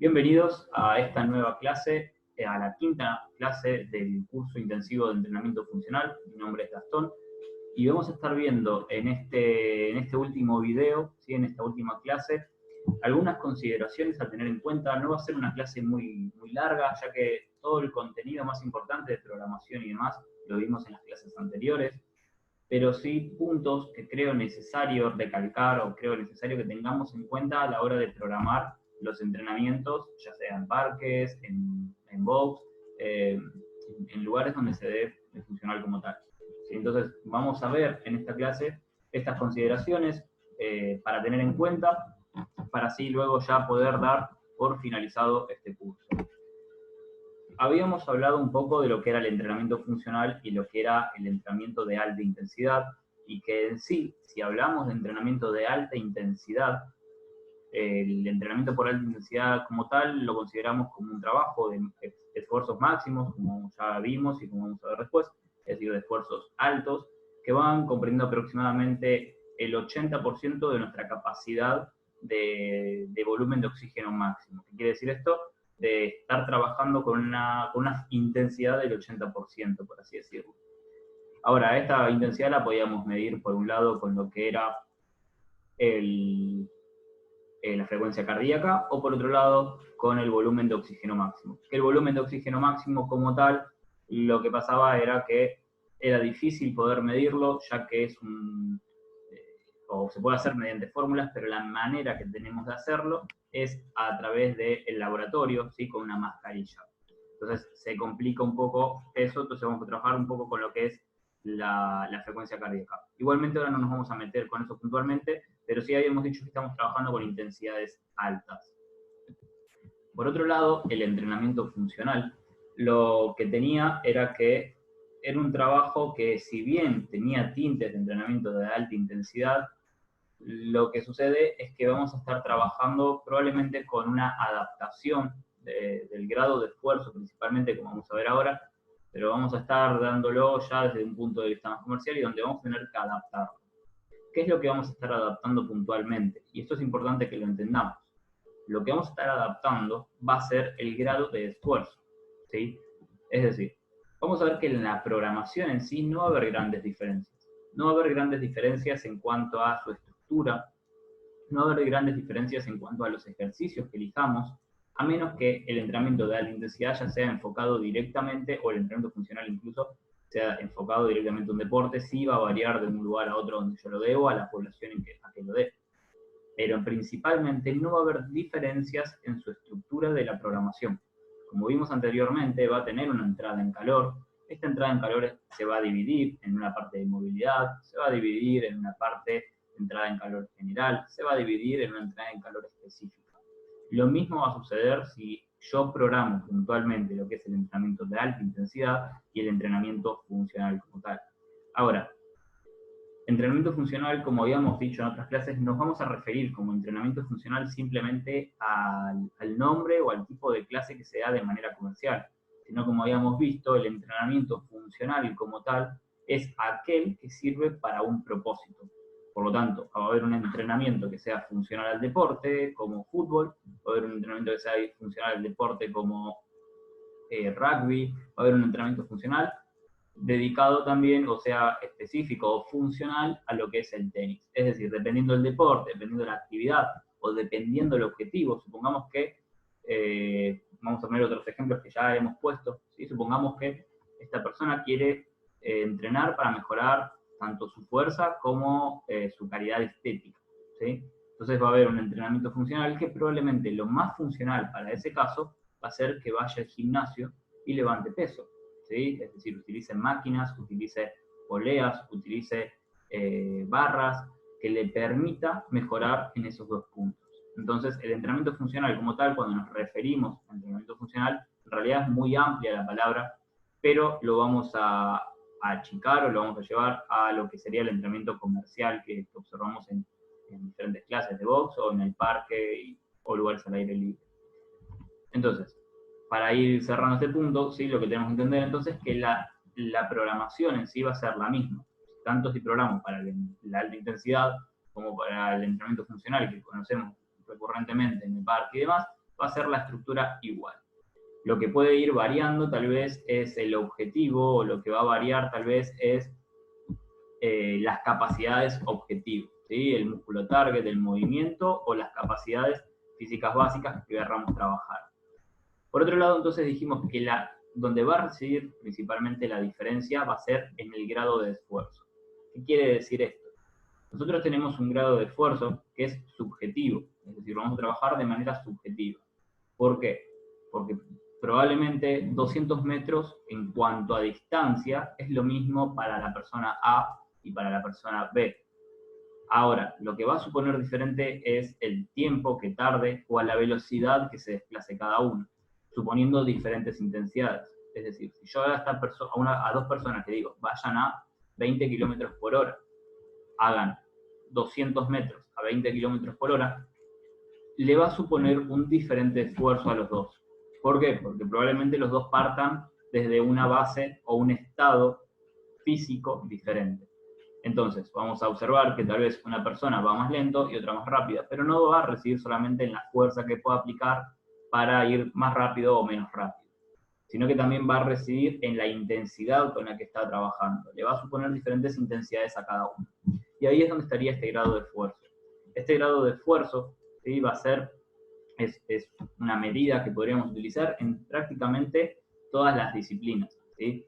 Bienvenidos a esta nueva clase, a la quinta clase del curso intensivo de entrenamiento funcional. Mi nombre es Gastón y vamos a estar viendo en este último video, ¿sí? En esta última clase, algunas consideraciones a tener en cuenta. No va a ser una clase muy larga, ya que todo el contenido más importante de programación y demás lo vimos en las clases anteriores, pero sí puntos que creo necesario recalcar o creo necesario que tengamos en cuenta a la hora de programar los entrenamientos, ya sea en parques, en box, en lugares donde se dé el funcional como tal. ¿Sí? Entonces, vamos a ver en esta clase estas consideraciones para tener en cuenta, para así luego ya poder dar por finalizado este curso. Habíamos hablado un poco de lo que era el entrenamiento funcional y lo que era el entrenamiento de alta intensidad, y que en sí, si hablamos de entrenamiento de alta intensidad, el entrenamiento por alta intensidad como tal lo consideramos como un trabajo de esfuerzos máximos, como ya vimos y como vamos a ver después, es decir, de esfuerzos altos, que van comprendiendo aproximadamente el 80% de nuestra capacidad de volumen de oxígeno máximo. ¿Qué quiere decir esto? De estar trabajando con una intensidad del 80%, por así decirlo. Ahora, esta intensidad la podíamos medir por un lado con lo que era la frecuencia cardíaca, o por otro lado con el volumen de oxígeno máximo. El volumen de oxígeno máximo como tal, lo que pasaba era que era difícil poder medirlo, ya que es o se puede hacer mediante fórmulas, pero la manera que tenemos de hacerlo es a través del laboratorio, ¿sí? Con una mascarilla. Entonces se complica un poco eso, entonces vamos a trabajar un poco con lo que es la frecuencia cardíaca. Igualmente ahora no nos vamos a meter con eso puntualmente, pero sí habíamos dicho que estamos trabajando con intensidades altas. Por otro lado, el entrenamiento funcional, lo que tenía era que era un trabajo que, si bien tenía tintes de entrenamiento de alta intensidad, lo que sucede es que vamos a estar trabajando probablemente con una adaptación del grado de esfuerzo, principalmente, como vamos a ver ahora, pero vamos a estar dándolo ya desde un punto de vista más comercial y donde vamos a tener que adaptarlo. ¿Qué es lo que vamos a estar adaptando puntualmente? Y esto es importante que lo entendamos. Lo que vamos a estar adaptando va a ser el grado de esfuerzo, ¿sí? Es decir, vamos a ver que en la programación en sí no va a haber grandes diferencias. No va a haber grandes diferencias en cuanto a su estructura, no va a haber grandes diferencias en cuanto a los ejercicios que elijamos, a menos que el entrenamiento de alta intensidad ya sea enfocado directamente, o el entrenamiento funcional incluso, sea enfocado directamente a un deporte. Sí va a variar de un lugar a otro donde yo lo debo, a la población a que lo dé. Pero principalmente no va a haber diferencias en su estructura de la programación. Como vimos anteriormente, va a tener una entrada en calor. Esta entrada en calor se va a dividir en una parte de movilidad, se va a dividir en una parte de entrada en calor general, se va a dividir en una entrada en calor específica. Lo mismo va a suceder si yo programo puntualmente lo que es el entrenamiento de alta intensidad y el entrenamiento funcional como tal. Ahora, entrenamiento funcional, como habíamos dicho en otras clases, nos vamos a referir como entrenamiento funcional simplemente al nombre o al tipo de clase que se da de manera comercial, sino, como habíamos visto, el entrenamiento funcional como tal es aquel que sirve para un propósito. Por lo tanto, va a haber un entrenamiento que sea funcional al deporte, como fútbol, va a haber un entrenamiento que sea funcional al deporte, como rugby, va a haber un entrenamiento funcional dedicado también, o sea, específico o funcional a lo que es el tenis. Es decir, dependiendo del deporte, dependiendo de la actividad o dependiendo del objetivo. Supongamos que, vamos a poner otros ejemplos que ya hemos puesto, ¿sí? Supongamos que esta persona quiere entrenar para mejorar tanto su fuerza como su calidad estética, ¿sí? Entonces va a haber un entrenamiento funcional que probablemente lo más funcional para ese caso va a ser que vaya al gimnasio y levante peso. ¿Sí? Es decir, utilice máquinas, utilice poleas, utilice barras, que le permita mejorar en esos dos puntos. Entonces, el entrenamiento funcional como tal, cuando nos referimos a entrenamiento funcional, en realidad es muy amplia la palabra, pero lo vamos a achicar o lo vamos a llevar a lo que sería el entrenamiento comercial que observamos en diferentes clases de box o en el parque o lugares al aire libre. Entonces, para ir cerrando este punto, ¿sí? Lo que tenemos que entender entonces es que la programación en sí va a ser la misma. Tanto si programamos para la alta intensidad como para el entrenamiento funcional que conocemos recurrentemente en el parque y demás, va a ser la estructura igual. Lo que puede ir variando tal vez es el objetivo, o lo que va a variar tal vez es las capacidades objetivo, ¿sí? El músculo target, el movimiento o las capacidades físicas básicas que querramos trabajar. Por otro lado, entonces dijimos que donde va a residir principalmente la diferencia va a ser en el grado de esfuerzo. ¿Qué quiere decir esto? Nosotros tenemos un grado de esfuerzo que es subjetivo, es decir, vamos a trabajar de manera subjetiva. ¿Por qué? Porque probablemente 200 metros en cuanto a distancia es lo mismo para la persona A y para la persona B. Ahora, lo que va a suponer diferente es el tiempo que tarde o a la velocidad que se desplace cada uno, suponiendo diferentes intensidades. Es decir, si yo a dos personas que digo, vayan a 20 kilómetros por hora, hagan 200 metros a 20 kilómetros por hora, le va a suponer un diferente esfuerzo a los dos. ¿Por qué? Porque probablemente los dos partan desde una base o un estado físico diferente. Entonces, vamos a observar que tal vez una persona va más lento y otra más rápida, pero no va a recibir solamente en la fuerza que pueda aplicar para ir más rápido o menos rápido, sino que también va a recibir en la intensidad con la que está trabajando. Le va a suponer diferentes intensidades a cada uno. Y ahí es donde estaría este grado de esfuerzo. Este grado de esfuerzo, ¿sí?, va a ser, es una medida que podríamos utilizar en prácticamente todas las disciplinas, ¿sí?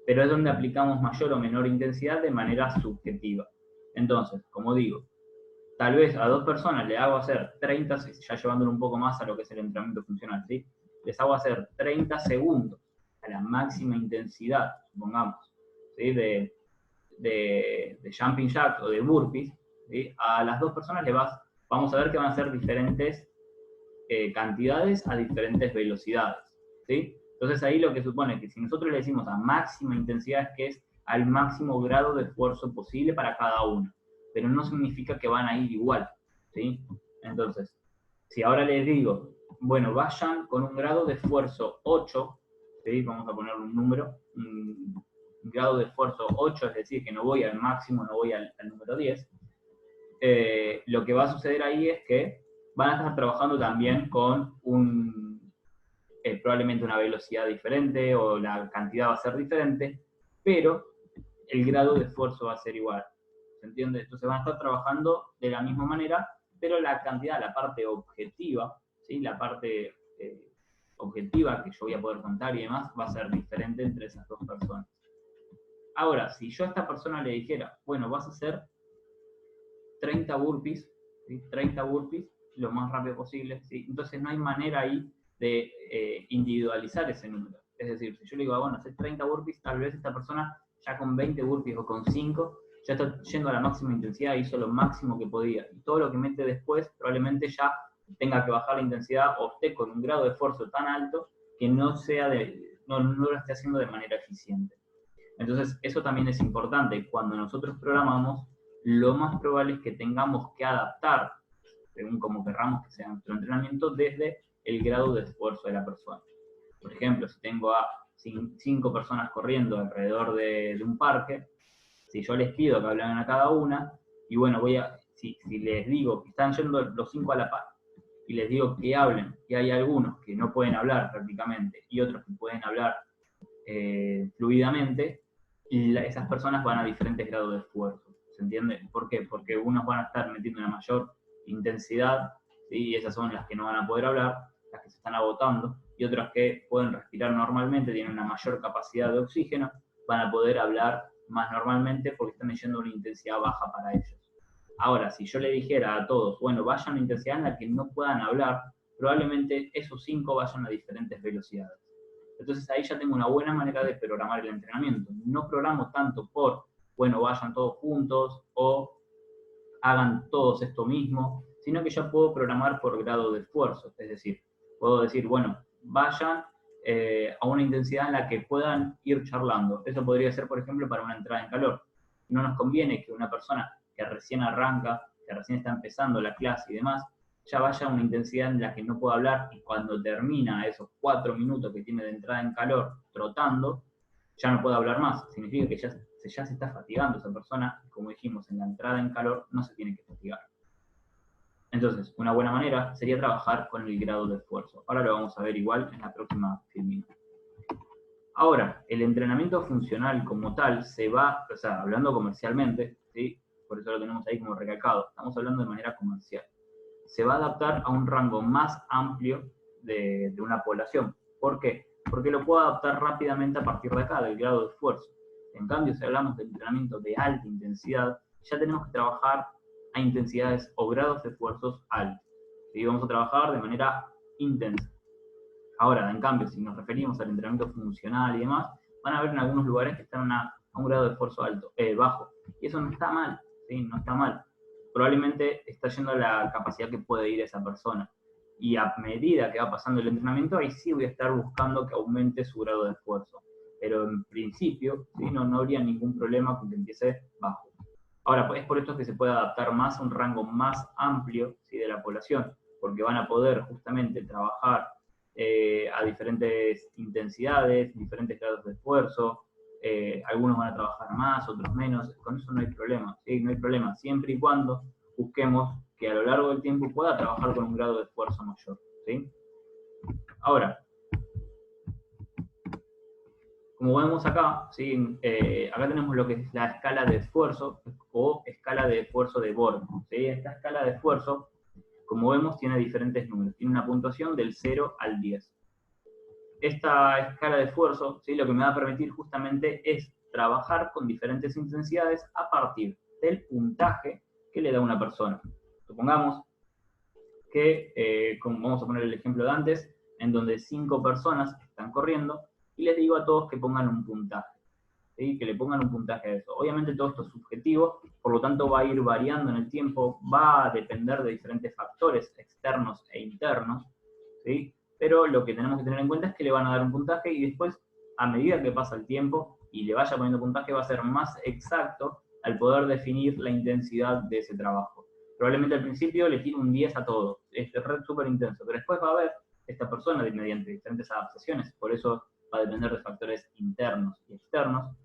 Pero es donde aplicamos mayor o menor intensidad de manera subjetiva. Entonces, como digo, tal vez a dos personas le hago hacer 30, ya llevándolo un poco más a lo que es el entrenamiento funcional, ¿sí? Les hago hacer 30 segundos a la máxima intensidad, supongamos, ¿sí?, de jumping jacks o de burpees, ¿sí? A las dos personas vamos a ver que van a hacer diferentes cantidades a diferentes velocidades, ¿sí? Entonces ahí lo que supone que si nosotros le decimos a máxima intensidad es que es al máximo grado de esfuerzo posible para cada uno, pero no significa que van a ir igual, ¿sí? Entonces, si ahora les digo, bueno, vayan con un grado de esfuerzo 8, ¿sí?, vamos a poner un número, un grado de esfuerzo 8, es decir, que no voy al máximo, no voy al número 10, lo que va a suceder ahí es que van a estar trabajando también con probablemente una velocidad diferente o la cantidad va a ser diferente, pero el grado de esfuerzo va a ser igual. ¿Se entiende? Entonces van a estar trabajando de la misma manera, pero la cantidad, la parte objetiva, ¿sí?, la parte objetiva que yo voy a poder contar y demás, va a ser diferente entre esas dos personas. Ahora, si yo a esta persona le dijera, bueno, vas a hacer 30 burpees, ¿sí?, 30 burpees lo más rápido posible, ¿sí? Entonces no hay manera ahí de individualizar ese número. Es decir, si yo le digo, bueno, hacer 30 burpees, tal vez esta persona ya con 20 burpees o con 5 ya está yendo a la máxima intensidad, hizo lo máximo que podía. Y todo lo que mete después probablemente ya tenga que bajar la intensidad o esté con un grado de esfuerzo tan alto que no lo esté haciendo de manera eficiente. Entonces, eso también es importante. Cuando nosotros programamos, lo más probable es que tengamos que adaptar, según como querramos que sea nuestro entrenamiento, desde el grado de esfuerzo de la persona. Por ejemplo, si tengo a 5 personas corriendo alrededor de un parque, si yo les pido que hablen a cada una, y bueno, si les digo que están yendo los 5 a la par, y les digo que hablen, que hay algunos que no pueden hablar prácticamente, y otros que pueden hablar fluidamente, y esas personas van a diferentes grados de esfuerzo. ¿Se entiende? ¿Por qué? Porque unos van a estar metiendo una mayor intensidad, ¿sí?, y esas son las que no van a poder hablar, las que se están agotando, y otras que pueden respirar normalmente, tienen una mayor capacidad de oxígeno, van a poder hablar más normalmente porque están yendo a una intensidad baja para ellos. Ahora, si yo le dijera a todos, bueno, vayan a una intensidad en la que no puedan hablar, probablemente esos 5 vayan a diferentes velocidades. Entonces ahí ya tengo una buena manera de programar el entrenamiento. No programo tanto por, bueno, vayan todos juntos o hagan todos esto mismo, sino que ya puedo programar por grado de esfuerzo. Es decir, puedo decir, bueno, vayan a una intensidad en la que puedan ir charlando. Eso podría ser, por ejemplo, para una entrada en calor. No nos conviene que una persona que recién arranca, que recién está empezando la clase y demás, ya vaya a una intensidad en la que no pueda hablar y cuando termina esos 4 minutos que tiene de entrada en calor trotando, ya no puede hablar más. Significa que ya se está fatigando esa persona, y como dijimos, en la entrada en calor no se tiene que fatigar. Entonces, una buena manera sería trabajar con el grado de esfuerzo. Ahora lo vamos a ver igual en la próxima filmina. Ahora, el entrenamiento funcional como tal se va, o sea, hablando comercialmente, ¿sí? Por eso lo tenemos ahí como recalcado, estamos hablando de manera comercial. Se va a adaptar a un rango más amplio de una población. ¿Por qué? Porque lo puedo adaptar rápidamente a partir de acá, del grado de esfuerzo. En cambio, si hablamos de entrenamiento de alta intensidad, ya tenemos que trabajar a intensidades o grados de esfuerzos altos. ¿Sí? Vamos a trabajar de manera intensa. Ahora, en cambio, si nos referimos al entrenamiento funcional y demás, van a ver en algunos lugares que están a un grado de esfuerzo bajo. Y eso no está mal, ¿sí? No está mal. Probablemente está yendo a la capacidad que puede ir esa persona. Y a medida que va pasando el entrenamiento, ahí sí voy a estar buscando que aumente su grado de esfuerzo. Pero en principio, ¿sí? no habría ningún problema con que empiece bajo. Ahora, es por esto que se puede adaptar más a un rango más amplio, ¿sí? de la población, porque van a poder justamente trabajar a diferentes intensidades, diferentes grados de esfuerzo, algunos van a trabajar más, otros menos, con eso no hay problema, ¿sí? No hay problema, siempre y cuando busquemos que a lo largo del tiempo pueda trabajar con un grado de esfuerzo mayor, ¿sí? Ahora, como vemos acá, ¿sí? Acá tenemos lo que es la escala de esfuerzo o escala de esfuerzo de Borg, ¿sí? Esta escala de esfuerzo, como vemos, tiene diferentes números, tiene una puntuación del 0 al 10. Esta escala de esfuerzo, ¿sí? Lo que me va a permitir justamente es trabajar con diferentes intensidades a partir del puntaje que le da una persona. Supongamos que, como vamos a poner el ejemplo de antes, en donde 5 personas están corriendo, y les digo a todos que pongan un puntaje, ¿sí? Que le pongan un puntaje a eso. Obviamente todo esto es subjetivo, por lo tanto va a ir variando en el tiempo, va a depender de diferentes factores externos e internos, ¿sí? Pero lo que tenemos que tener en cuenta es que le van a dar un puntaje y después, a medida que pasa el tiempo y le vaya poniendo puntaje, va a ser más exacto al poder definir la intensidad de ese trabajo. Probablemente al principio le tire un 10 a todo, es súper intenso, pero después va a haber esta persona mediante diferentes adaptaciones, por eso va a depender de factores internos y externos,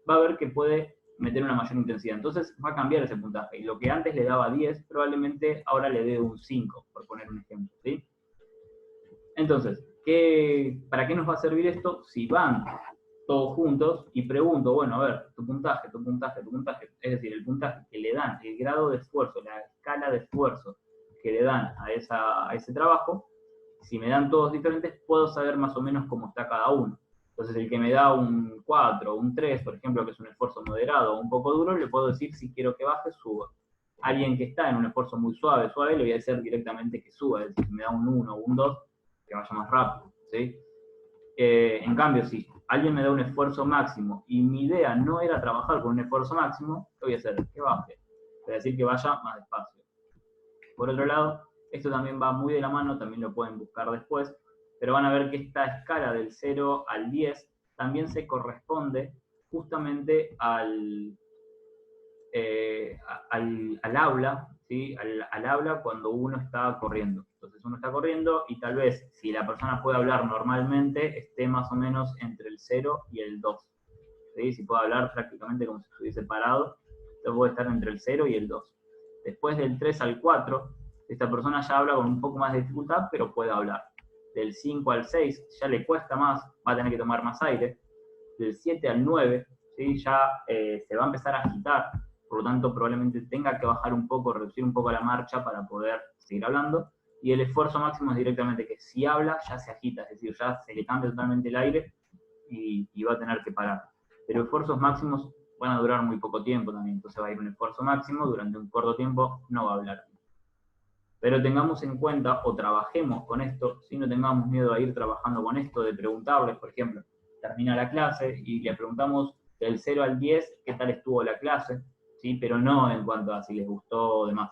va a ver que puede meter una mayor intensidad. Entonces va a cambiar ese puntaje. Y lo que antes le daba 10, probablemente ahora le dé un 5, por poner un ejemplo, ¿sí? Entonces, ¿para qué nos va a servir esto? Si van todos juntos y pregunto, bueno, a ver, tu puntaje, es decir, el puntaje que le dan, el grado de esfuerzo, la escala de esfuerzo que le dan a ese trabajo, si me dan todos diferentes, puedo saber más o menos cómo está cada uno. Entonces, el que me da un 4, un 3, por ejemplo, que es un esfuerzo moderado o un poco duro, le puedo decir si quiero que baje, suba. Alguien que está en un esfuerzo muy suave, le voy a decir directamente que suba, es decir, si me da un 1 o un 2, que vaya más rápido, ¿sí? En cambio, si alguien me da un esfuerzo máximo y mi idea no era trabajar con un esfuerzo máximo, ¿qué voy a hacer? Que baje. Voy a decir que vaya más despacio. Por otro lado, esto también va muy de la mano, también lo pueden buscar después, pero van a ver que esta escala del 0 al 10 también se corresponde justamente al aula, ¿sí? al aula cuando uno está corriendo. Entonces uno está corriendo y tal vez si la persona puede hablar normalmente esté más o menos entre el 0 y el 2. ¿Sí? Si puede hablar prácticamente como si estuviese parado, entonces puede estar entre el 0 y el 2. Después del 3 al 4, esta persona ya habla con un poco más de dificultad, pero puede hablar. Del 5 al 6 ya le cuesta más, va a tener que tomar más aire. Del 7 al 9, ¿sí? Ya se va a empezar a agitar, por lo tanto probablemente tenga que bajar un poco, reducir un poco la marcha para poder seguir hablando. Y el esfuerzo máximo es directamente que si habla ya se agita, es decir, ya se le cambia totalmente el aire y va a tener que parar. Pero esfuerzos máximos van a durar muy poco tiempo también, entonces va a ir un esfuerzo máximo, durante un corto tiempo no va a hablar. Pero tengamos en cuenta o trabajemos con esto, si no tengamos miedo a ir trabajando con esto, de preguntarles, por ejemplo, termina la clase y le preguntamos del 0 al 10 qué tal estuvo la clase, ¿sí? Pero no en cuanto a si les gustó o demás,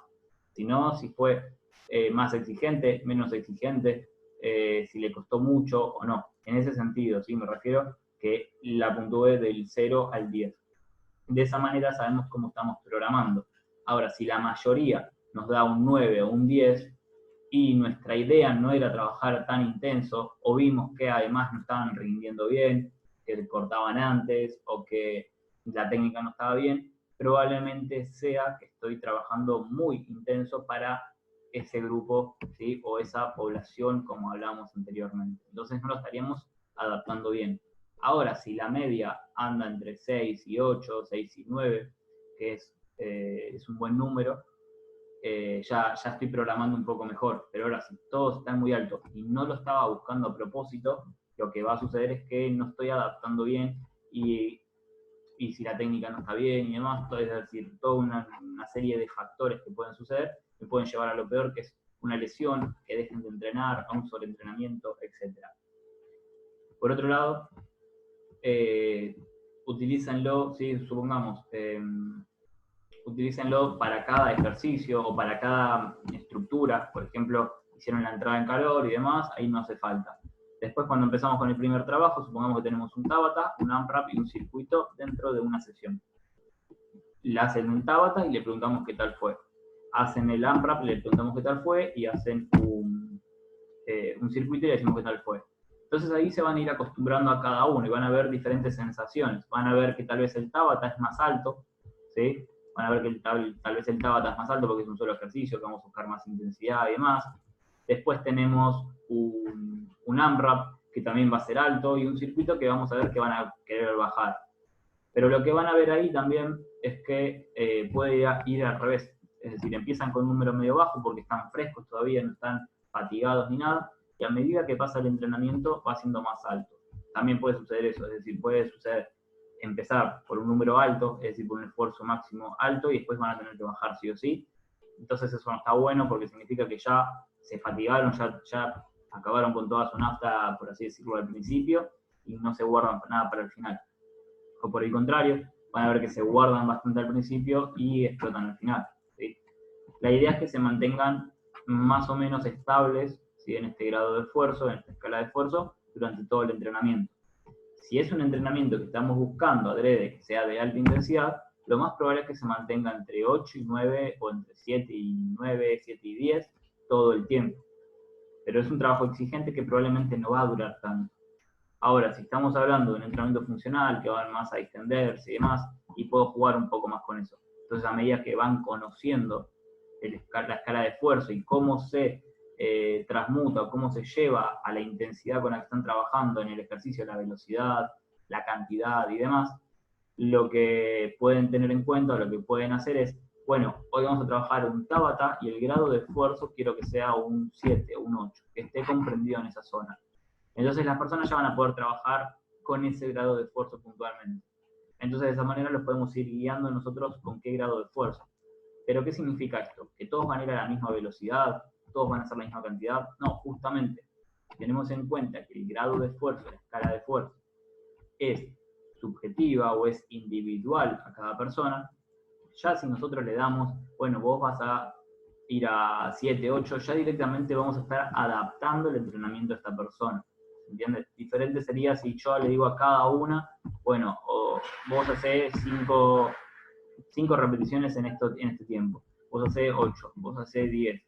sino si fue más exigente, menos exigente, si le costó mucho o no. En ese sentido, ¿sí? Me refiero que la puntúe del 0 al 10. De esa manera sabemos cómo estamos programando. Ahora, si la mayoría nos da un 9 o un 10 y nuestra idea no era trabajar tan intenso, o vimos que además no estaban rindiendo bien, que cortaban antes o que la técnica no estaba bien, probablemente sea que estoy trabajando muy intenso para ese grupo, ¿sí? O esa población como hablábamos anteriormente. Entonces no lo estaríamos adaptando bien. Ahora, si la media anda entre 6 y 8, 6 y 9, que es un buen número, ya estoy programando un poco mejor. Pero ahora, si todos están muy altos y no lo estaba buscando a propósito, lo que va a suceder es que no estoy adaptando bien y si la técnica no está bien y demás, es decir, toda una serie de factores que pueden suceder, me pueden llevar a lo peor, que es una lesión, que dejen de entrenar, a un sobreentrenamiento, etc. Por otro lado, utilícenlo, ¿sí? Supongamos, utilícenlo para cada ejercicio o para cada estructura. Por ejemplo, hicieron la entrada en calor y demás, ahí no hace falta. Después, cuando empezamos con el primer trabajo, supongamos que tenemos un Tabata, un AMRAP y un circuito dentro de una sesión. Le hacen un Tabata y le preguntamos qué tal fue. Hacen el AMRAP, le preguntamos qué tal fue, y hacen un circuito y le decimos qué tal fue. Entonces ahí se van a ir acostumbrando a cada uno y van a ver diferentes sensaciones. Van a ver que tal vez el Tabata es más alto, ¿sí? Van a ver que tal vez el Tabata es más alto porque es un solo ejercicio, que vamos a buscar más intensidad y demás. Después tenemos un AMRAP, que también va a ser alto, y un circuito que vamos a ver que van a querer bajar. Pero lo que van a ver ahí también es que puede ir al revés. Es decir, empiezan con un número medio bajo porque están frescos todavía, no están fatigados ni nada, y a medida que pasa el entrenamiento va siendo más alto. También puede suceder eso, es decir, puede suceder empezar por un número alto, es decir, por un esfuerzo máximo alto, y después van a tener que bajar sí o sí. Entonces eso no está bueno porque significa que ya se fatigaron, ya acabaron con toda su nafta, por así decirlo, al principio, y no se guardan nada para el final. O por el contrario, van a ver que se guardan bastante al principio y explotan al final, ¿sí? La idea es que se mantengan más o menos estables, ¿sí? En este grado de esfuerzo, en esta escala de esfuerzo, durante todo el entrenamiento. Si es un entrenamiento que estamos buscando adrede, que sea de alta intensidad, lo más probable es que se mantenga entre 8 y 9, o entre 7 y 9, 7 y 10, todo el tiempo. Pero es un trabajo exigente que probablemente no va a durar tanto. Ahora, si estamos hablando de un entrenamiento funcional, que van más a extenderse y demás, y puedo jugar un poco más con eso. Entonces, a medida que van conociendo la escala de esfuerzo y cómo se transmuta, cómo se lleva a la intensidad con la que están trabajando en el ejercicio, la velocidad, la cantidad y demás, lo que pueden tener en cuenta o lo que pueden hacer es, bueno, hoy vamos a trabajar un Tabata y el grado de esfuerzo quiero que sea un 7 o un 8, que esté comprendido en esa zona. Entonces las personas ya van a poder trabajar con ese grado de esfuerzo puntualmente. Entonces de esa manera los podemos ir guiando nosotros con qué grado de esfuerzo. ¿Pero qué significa esto? ¿Que todos van a ir a la misma velocidad? ¿Todos van a hacer la misma cantidad? No, justamente. Tenemos en cuenta que el grado de esfuerzo, la escala de esfuerzo, es subjetiva o es individual a cada persona. Ya si nosotros le damos, bueno, vos vas a ir a 7, 8, ya directamente vamos a estar adaptando el entrenamiento a esta persona. ¿Entiendes? Diferente sería si yo le digo a cada una, bueno, o vos hacés 5 repeticiones en este tiempo, vos hacés 8, vos hacés 10,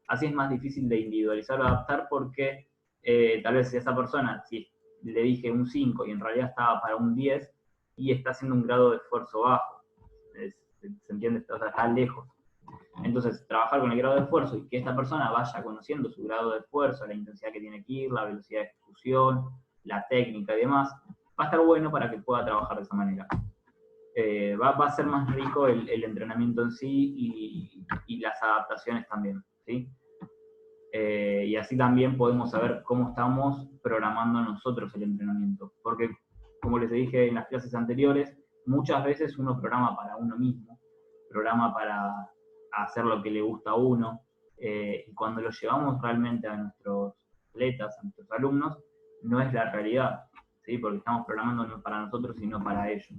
así es más difícil de individualizar o adaptar porque tal vez esa persona, si le dije un 5 y en realidad estaba para un 10 y está haciendo un grado de esfuerzo bajo, ¿se entiende? O sea, está lejos. Entonces, trabajar con el grado de esfuerzo y que esta persona vaya conociendo su grado de esfuerzo, la intensidad que tiene que ir, la velocidad de ejecución, la técnica y demás, va a estar bueno para que pueda trabajar de esa manera. Va a ser más rico el entrenamiento en sí y las adaptaciones también, ¿sí? Y así también podemos saber cómo estamos programando nosotros el entrenamiento. Porque, como les dije en las clases anteriores, muchas veces uno programa para uno mismo, programa para hacer lo que le gusta a uno, y cuando lo llevamos realmente a nuestros atletas, a nuestros alumnos, no es la realidad, ¿sí? Porque estamos programando no para nosotros, sino para ellos.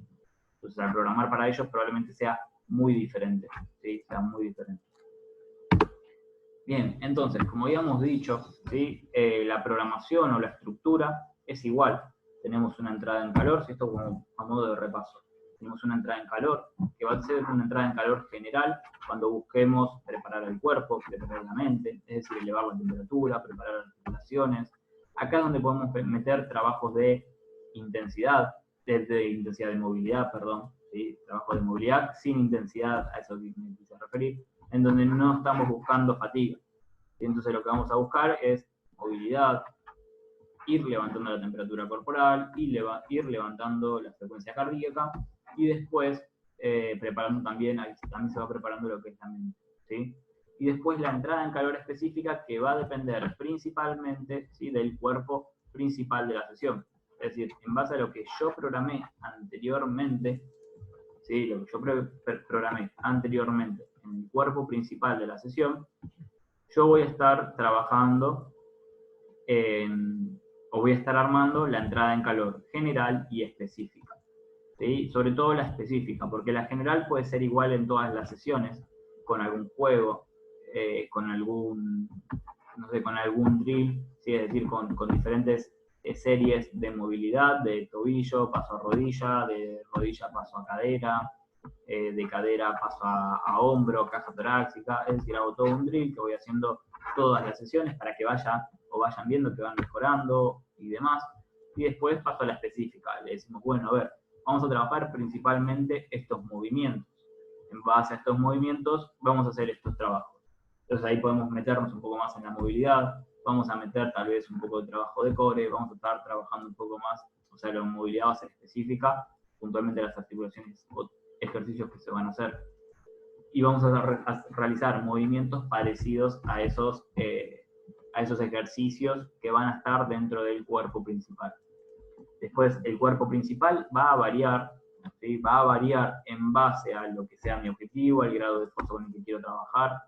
Entonces, al programar para ellos probablemente sea muy diferente, ¿sí? Sea muy diferente. Bien, entonces, como habíamos dicho, ¿sí? La programación o la estructura es igual. Tenemos una entrada en calor, ¿sí? Esto como a modo de repaso. Tenemos una entrada en calor, que va a ser una entrada en calor general, cuando busquemos preparar el cuerpo, preparar la mente, es decir, elevar la temperatura, preparar las articulaciones. Acá es donde podemos meter trabajos de intensidad, de intensidad de movilidad, perdón, ¿sí? Trabajo de movilidad sin intensidad, a eso que me quise referir, en donde no estamos buscando fatiga. Y entonces lo que vamos a buscar es movilidad, ir levantando la temperatura corporal, ir levantando la frecuencia cardíaca, y después preparando también se va preparando lo que es la mente, ¿sí? Y después la entrada en calor específica, que va a depender principalmente, ¿sí?, del cuerpo principal de la sesión. Es decir, en base a lo que yo programé anteriormente, ¿sí?, lo que yo programé anteriormente en el cuerpo principal de la sesión, yo voy a estar trabajando o voy a estar armando la entrada en calor general y específica, ¿sí? Sobre todo la específica, porque la general puede ser igual en todas las sesiones, con algún juego, con algún, no sé, con algún drill, ¿sí? Es decir, con diferentes series de movilidad, de tobillo, paso a rodilla, de rodilla paso a cadera, de cadera paso a hombro, caja torácica, es decir, hago todo un drill que voy haciendo todas las sesiones para que vayan viendo que van mejorando y demás. Y después paso a la específica, le decimos, bueno, a ver, vamos a trabajar principalmente estos movimientos. En base a estos movimientos vamos a hacer estos trabajos. Entonces ahí podemos meternos un poco más en la movilidad, vamos a meter tal vez un poco de trabajo de core, vamos a estar trabajando un poco más, o sea, la movilidad va a ser específica, puntualmente las articulaciones o ejercicios que se van a hacer. Y vamos a realizar movimientos parecidos a esos ejercicios que van a estar dentro del cuerpo principal. Después, el cuerpo principal va a variar, ¿sí? Va a variar en base a lo que sea mi objetivo, al grado de esfuerzo con el que quiero trabajar,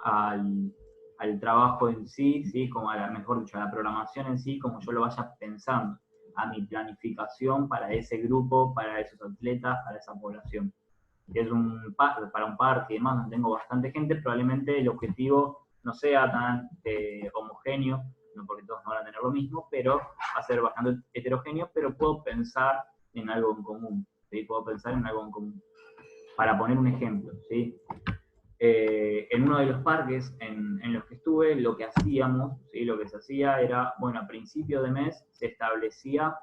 al trabajo en sí, ¿sí?, como mejor dicho, a la programación en sí, como yo lo vaya pensando, a mi planificación para ese grupo, para esos atletas, para esa población. Si es para un parque y demás, donde tengo bastante gente, probablemente el objetivo no sea tan homogéneo, no porque todos no van a tener lo mismo, pero va a ser bastante heterogéneo, pero puedo pensar en algo en común, ¿sí? Puedo pensar en algo en común. Para poner un ejemplo, ¿sí? En uno de los parques en los que estuve, lo que hacíamos, ¿sí?, lo que se hacía era, bueno, a principio de mes se establecía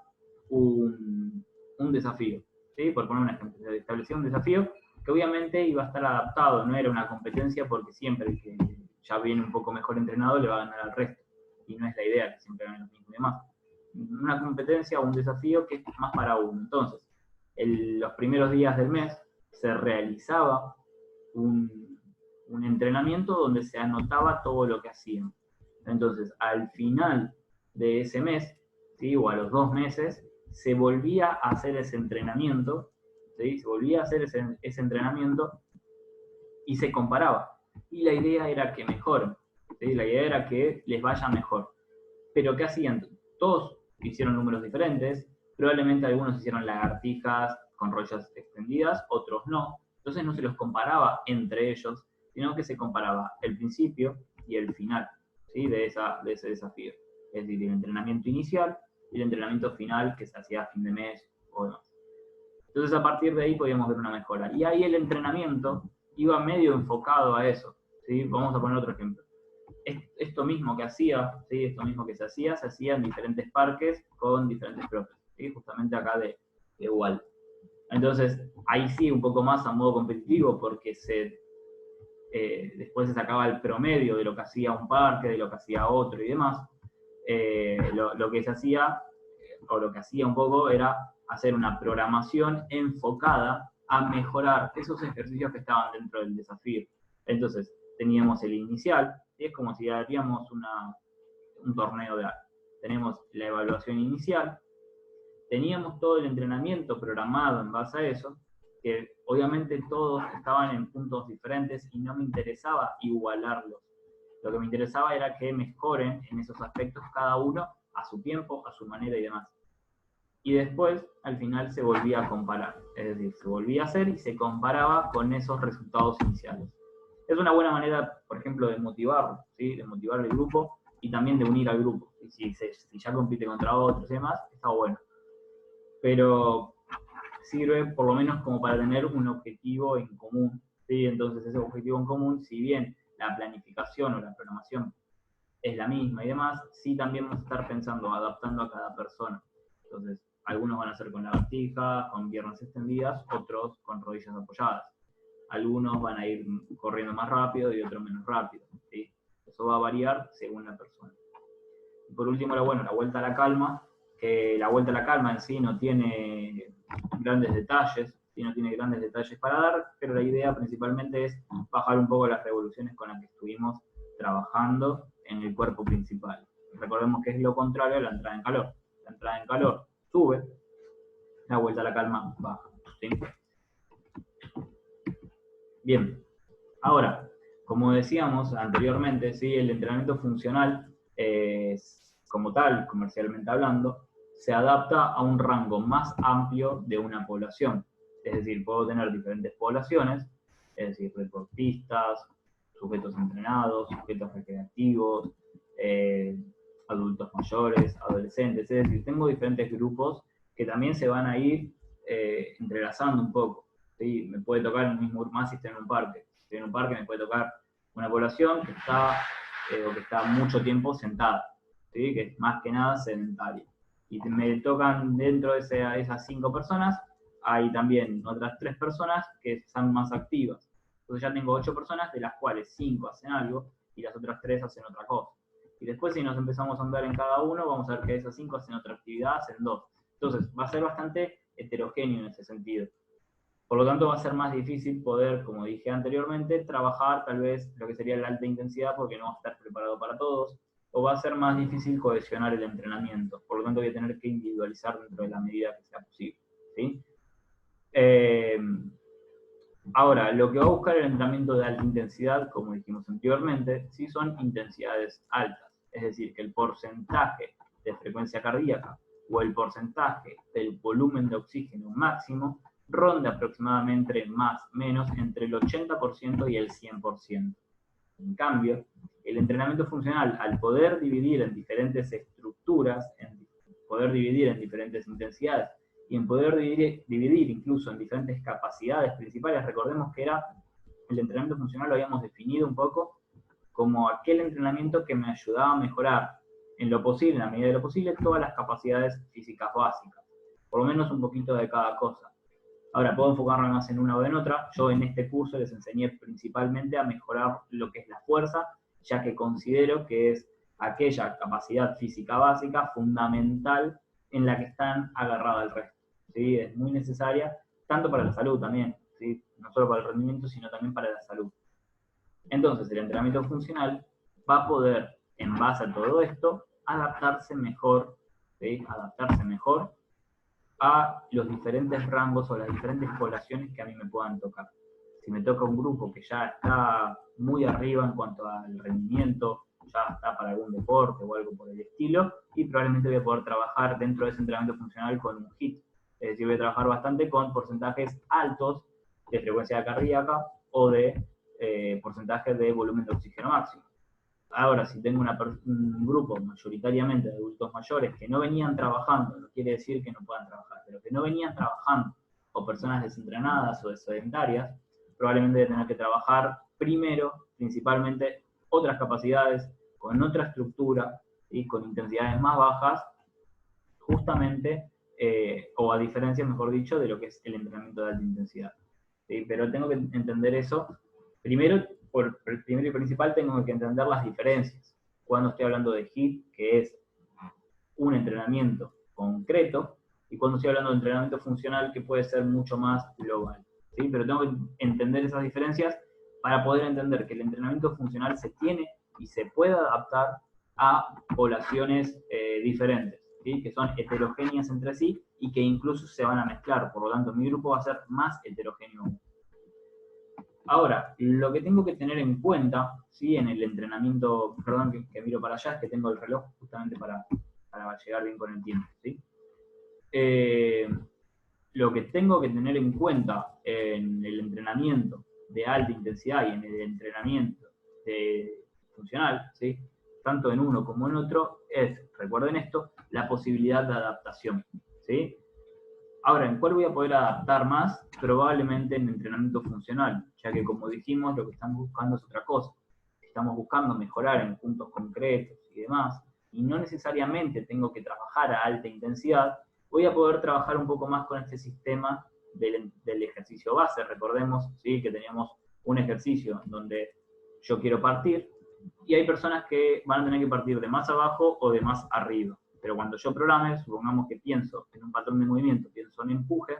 un desafío, ¿sí? Por poner un ejemplo, se establecía un desafío que obviamente iba a estar adaptado, no era una competencia porque siempre el que ya viene un poco mejor entrenado le va a ganar al resto, y no es la idea que siempre ganen los mismos y demás. Una competencia o un desafío que es más para uno. Entonces, los primeros días del mes se realizaba un entrenamiento donde se anotaba todo lo que hacían. Entonces, al final de ese mes, ¿sí?, o a los 2 meses, se volvía a hacer ese entrenamiento, ¿sí?, se volvía a hacer ese entrenamiento y se comparaba. Y la idea era que mejoren, ¿sí?, la idea era que les vaya mejor. Pero ¿qué hacían? Todos hicieron números diferentes, probablemente algunos hicieron lagartijas con rodillas extendidas, otros no. Entonces no se los comparaba entre ellos, sino que se comparaba el principio y el final, ¿sí?, de ese desafío. Es decir, el entrenamiento inicial y el entrenamiento final que se hacía a fin de mes o demás. Entonces a partir de ahí podíamos ver una mejora. Y ahí el entrenamiento iba medio enfocado a eso, ¿sí? Vamos a poner otro ejemplo. Esto mismo que hacía, ¿sí?, esto mismo que se hacía en diferentes parques con diferentes profes, ¿sí?, justamente acá de UAL. Entonces, ahí sí, un poco más a modo competitivo, porque después se sacaba el promedio de lo que hacía un parque, de lo que hacía otro y demás. Lo que se hacía, o lo que hacía un poco, era hacer una programación enfocada a mejorar esos ejercicios que estaban dentro del desafío. Entonces, teníamos el inicial, y es como si haríamos un torneo de arte. Tenemos la evaluación inicial, teníamos todo el entrenamiento programado en base a eso, que obviamente todos estaban en puntos diferentes y no me interesaba igualarlos. Lo que me interesaba era que mejoren en esos aspectos cada uno a su tiempo, a su manera y demás. Y después, al final, se volvía a comparar. Es decir, se volvía a hacer y se comparaba con esos resultados iniciales. Es una buena manera, por ejemplo, de motivarlo, ¿sí?, de motivar al grupo y también de unir al grupo. Y si ya compite contra otros y demás, está bueno. Pero sirve por lo menos como para tener un objetivo en común, ¿sí? Entonces ese objetivo en común, si bien la planificación o la programación es la misma y demás, sí también vamos a estar pensando, adaptando a cada persona. Entonces, algunos van a hacer con lagartijas, con piernas extendidas, otros con rodillas apoyadas. Algunos van a ir corriendo más rápido y otros menos rápido, ¿sí? Eso va a variar según la persona. Y por último, la vuelta a la calma, que la vuelta a la calma en sí no tiene grandes detalles, para dar, pero la idea principalmente es bajar un poco las revoluciones con las que estuvimos trabajando en el cuerpo principal. Recordemos que es lo contrario a la entrada en calor. La entrada en calor sube, la vuelta a la calma baja. ¿Sí? Bien, ahora, como decíamos anteriormente, ¿sí? El entrenamiento funcional, como tal, comercialmente hablando, se adapta a un rango más amplio de una población. Es decir, puedo tener diferentes poblaciones, es decir, deportistas, sujetos entrenados, sujetos recreativos, adultos mayores, adolescentes, es decir, tengo diferentes grupos que también se van a ir entrelazando un poco. ¿Sí? Me puede tocar el mismo, más si estoy en un parque. Si estoy en un parque me puede tocar una población que está mucho tiempo sentada, ¿sí? Que es más que nada sedentaria. Y me tocan dentro de esas 5 personas, hay también otras 3 personas que están más activas. Entonces ya tengo 8 personas, de las cuales 5 hacen algo y las otras 3 hacen otra cosa. Y después si nos empezamos a andar en cada uno, vamos a ver que esas 5 hacen otra actividad, hacen 2. Entonces va a ser bastante heterogéneo en ese sentido. Por lo tanto, va a ser más difícil poder, como dije anteriormente, trabajar tal vez lo que sería la alta intensidad porque no va a estar preparado para todos, o va a ser más difícil cohesionar el entrenamiento. Por lo tanto, voy a tener que individualizar dentro de la medida que sea posible. ¿Sí? Ahora, lo que va a buscar el entrenamiento de alta intensidad, como dijimos anteriormente, sí son intensidades altas. Es decir, que el porcentaje de frecuencia cardíaca o el porcentaje del volumen de oxígeno máximo ronda aproximadamente más o menos entre el 80% y el 100%. En cambio, el entrenamiento funcional, al poder dividir en diferentes estructuras, poder dividir en diferentes intensidades y en poder dividir incluso en diferentes capacidades principales, recordemos que el entrenamiento funcional lo habíamos definido un poco como aquel entrenamiento que me ayudaba a mejorar en lo posible, en la medida de lo posible, todas las capacidades físicas básicas, por lo menos un poquito de cada cosa. Ahora, puedo enfocarme más en una o en otra. Yo en este curso les enseñé principalmente a mejorar lo que es la fuerza, ya que considero que es aquella capacidad física básica fundamental en la que están agarrada el resto. ¿Sí? Es muy necesaria, tanto para la salud también, ¿sí? No solo para el rendimiento, sino también para la salud. Entonces, el entrenamiento funcional va a poder, en base a todo esto, adaptarse mejor, ¿sí? Adaptarse mejor a los diferentes rangos o las diferentes poblaciones que a mí me puedan tocar. Si me toca un grupo que ya está muy arriba en cuanto al rendimiento, ya está para algún deporte o algo por el estilo, y probablemente voy a poder trabajar dentro de ese entrenamiento funcional con un HIIT. Es decir, voy a trabajar bastante con porcentajes altos de frecuencia cardíaca o de porcentaje de volumen de oxígeno máximo. Ahora, si tengo un grupo mayoritariamente de adultos mayores que no venían trabajando, no quiere decir que no puedan trabajar, pero que no venían trabajando, o personas desentrenadas o sedentarias, probablemente voy a tener que trabajar primero, principalmente, otras capacidades, con otra estructura y con intensidades más bajas, justamente, o a diferencia, mejor dicho, de lo que es el entrenamiento de alta intensidad. ¿Sí? Pero tengo que entender eso, primero y principal tengo que entender las diferencias. Cuando estoy hablando de HIIT, que es un entrenamiento concreto, y cuando estoy hablando de entrenamiento funcional, que puede ser mucho más global. ¿Sí? Pero tengo que entender esas diferencias para poder entender que el entrenamiento funcional se tiene y se puede adaptar a poblaciones diferentes, ¿sí? Que son heterogéneas entre sí y que incluso se van a mezclar. Por lo tanto, mi grupo va a ser más heterogéneo. Ahora, lo que tengo que tener en cuenta, ¿sí? En el entrenamiento, perdón que miro para allá, es que tengo el reloj justamente para llegar bien con el tiempo, ¿sí? Lo que tengo que tener en cuenta en el entrenamiento de alta intensidad y en el entrenamiento funcional, ¿sí? Tanto en uno como en otro, es, recuerden esto, la posibilidad de adaptación, ¿sí? Ahora, ¿en cuál voy a poder adaptar más? Probablemente en entrenamiento funcional, ya que como dijimos, lo que estamos buscando es otra cosa. Estamos buscando mejorar en puntos concretos y demás, y no necesariamente tengo que trabajar a alta intensidad, voy a poder trabajar un poco más con este sistema del ejercicio base. Recordemos, ¿sí? Que teníamos un ejercicio donde yo quiero partir, y hay personas que van a tener que partir de más abajo o de más arriba. Pero cuando yo programe, supongamos que pienso en un patrón de movimiento, pienso en empujes,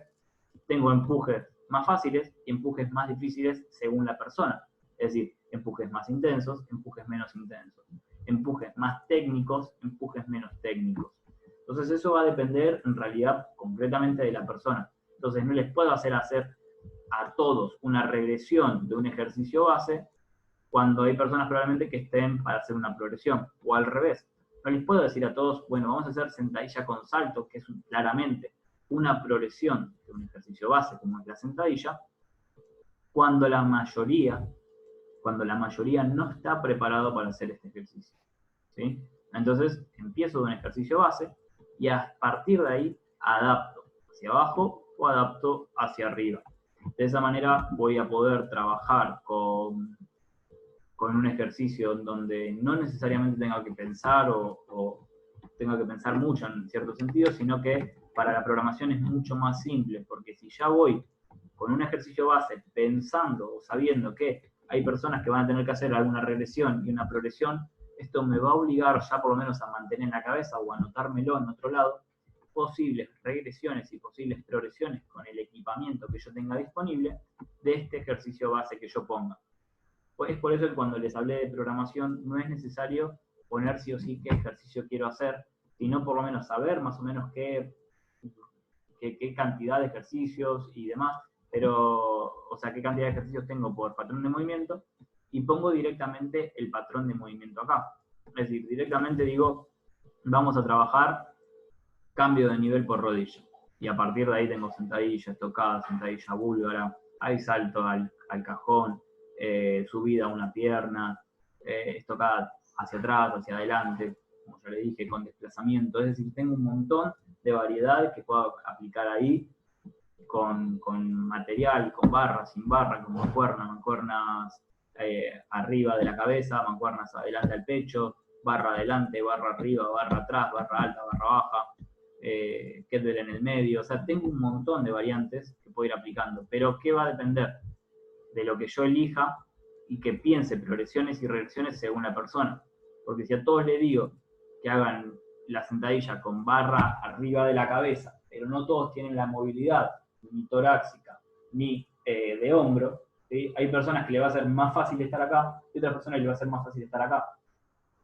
tengo empujes más fáciles y empujes más difíciles según la persona. Es decir, empujes más intensos, empujes menos intensos. Empujes más técnicos, empujes menos técnicos. Entonces eso va a depender en realidad concretamente de la persona. Entonces no les puedo hacer a todos una regresión de un ejercicio base cuando hay personas probablemente que estén para hacer una progresión, o al revés. No les puedo decir a todos, bueno, vamos a hacer sentadilla con salto, que es claramente una progresión de un ejercicio base, como es la sentadilla, cuando la mayoría no está preparado para hacer este ejercicio. ¿Sí? Entonces, empiezo de un ejercicio base y a partir de ahí adapto hacia abajo o adapto hacia arriba. De esa manera voy a poder trabajar con un ejercicio donde no necesariamente tenga que pensar o tenga que pensar mucho en cierto sentido, sino que para la programación es mucho más simple, porque si ya voy con un ejercicio base pensando o sabiendo que hay personas que van a tener que hacer alguna regresión y una progresión, esto me va a obligar ya por lo menos a mantener en la cabeza o anotármelo en otro lado posibles regresiones y posibles progresiones con el equipamiento que yo tenga disponible de este ejercicio base que yo ponga. Pues es por eso que cuando les hablé de programación no es necesario poner sí o sí qué ejercicio quiero hacer, sino por lo menos saber más o menos qué cantidad de ejercicios y demás, pero, o sea, qué cantidad de ejercicios tengo por patrón de movimiento, y pongo directamente el patrón de movimiento acá. Es decir, directamente digo, vamos a trabajar cambio de nivel por rodilla. Y a partir de ahí tengo sentadilla, estocada, sentadilla búlgara, hay salto al cajón, subida a una pierna, estocada hacia atrás, hacia adelante, como ya le dije, con desplazamiento. Es decir, tengo un montón de variedad que puedo aplicar ahí con material, con barras, sin barra, con mancuernas arriba de la cabeza, mancuernas adelante al pecho, barra adelante, barra arriba, barra atrás, barra alta, barra baja, kettlebell en el medio. O sea, tengo un montón de variantes que puedo ir aplicando, pero ¿qué va a depender? De lo que yo elija y que piense progresiones y regresiones según la persona. Porque si a todos les digo que hagan la sentadilla con barra arriba de la cabeza, pero no todos tienen la movilidad ni torácica ni de hombro, ¿sí? Hay personas que le va a ser más fácil estar acá y otras personas que le va a ser más fácil estar acá.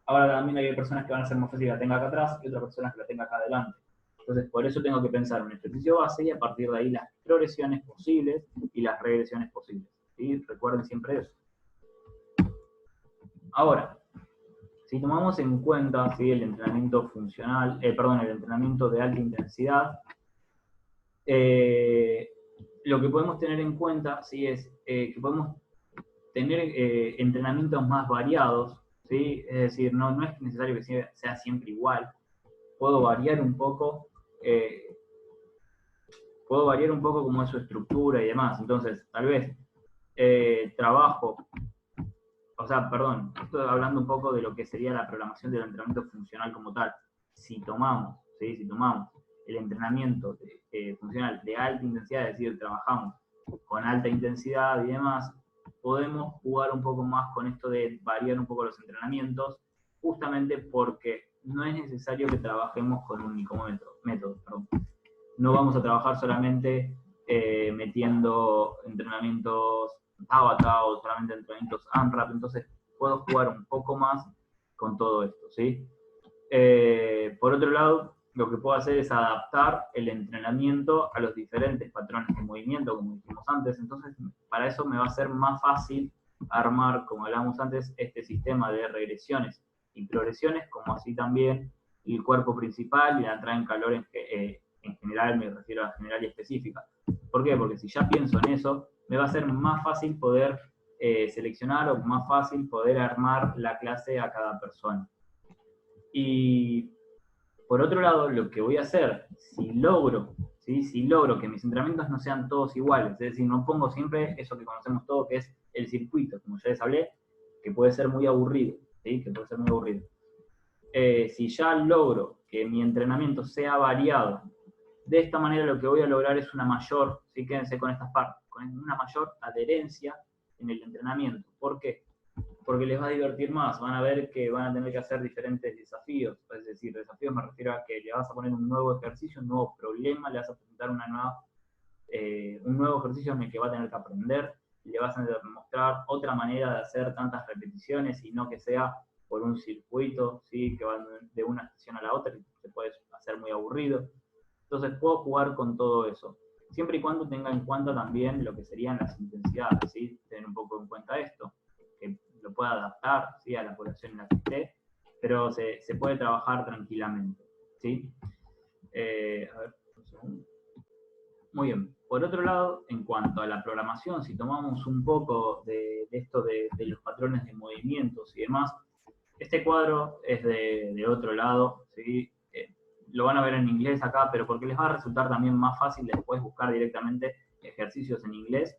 Ahora también hay personas que van a ser más fácil que la tenga acá atrás y otras personas que la tenga acá adelante. Entonces, por eso tengo que pensar en un ejercicio base y a partir de ahí las progresiones posibles y las regresiones posibles. ¿Sí? Recuerden siempre eso. Ahora, si tomamos en cuenta, ¿sí?, el entrenamiento funcional, el entrenamiento de alta intensidad, lo que podemos tener en cuenta, ¿sí?, es que podemos tener entrenamientos más variados, ¿sí? Es decir, no es necesario que sea siempre igual. Puedo variar un poco cómo es su estructura y demás. Entonces, tal vez trabajo, estoy hablando un poco de lo que sería la programación del entrenamiento funcional como tal. Si tomamos el entrenamiento funcional de alta intensidad, es decir, trabajamos con alta intensidad y demás, podemos jugar un poco más con esto de variar un poco los entrenamientos, justamente porque no es necesario que trabajemos con un único método. No vamos a trabajar solamente metiendo entrenamientos Tabata o solamente entrenamientos AMRAP, entonces puedo jugar un poco más con todo esto, ¿sí? Por otro lado, lo que puedo hacer es adaptar el entrenamiento a los diferentes patrones de movimiento, como dijimos antes. Entonces, para eso me va a ser más fácil armar, como hablamos antes, este sistema de regresiones y progresiones, como así también el cuerpo principal y la entrada en calor en general, me refiero a general y específica. ¿Por qué? Porque si ya pienso en eso, me va a ser más fácil poder seleccionar o más fácil poder armar la clase a cada persona. Y por otro lado, lo que voy a hacer, si logro que mis entrenamientos no sean todos iguales, es decir, no pongo siempre eso que conocemos todos, que es el circuito, como ya les hablé, que puede ser muy aburrido, ¿sí? Si ya logro que mi entrenamiento sea variado, de esta manera lo que voy a lograr es una mayor, quédense con estas partes, con una mayor adherencia en el entrenamiento. ¿Por qué? porque les va a divertir más, van a ver que van a tener que hacer diferentes desafíos, es decir, desafíos me refiero a que le vas a poner un nuevo ejercicio, un nuevo problema, le vas a presentar un nuevo ejercicio en el que va a tener que aprender, y le vas a mostrar otra manera de hacer tantas repeticiones y no que sea por un circuito, ¿sí? Que van de una estación a la otra, que se puede hacer muy aburrido. Entonces puedo jugar con todo eso, siempre y cuando tenga en cuenta también lo que serían las intensidades, ¿sí? Tener un poco en cuenta esto, que lo pueda adaptar, ¿sí? A la población en la que esté, pero se puede trabajar tranquilamente, ¿sí? A ver, un segundo. Muy bien. Por otro lado, en cuanto a la programación, si tomamos un poco de esto de los patrones de movimientos y demás, este cuadro es de otro lado, ¿sí? Lo van a ver en inglés acá, pero porque les va a resultar también más fácil después buscar directamente ejercicios en inglés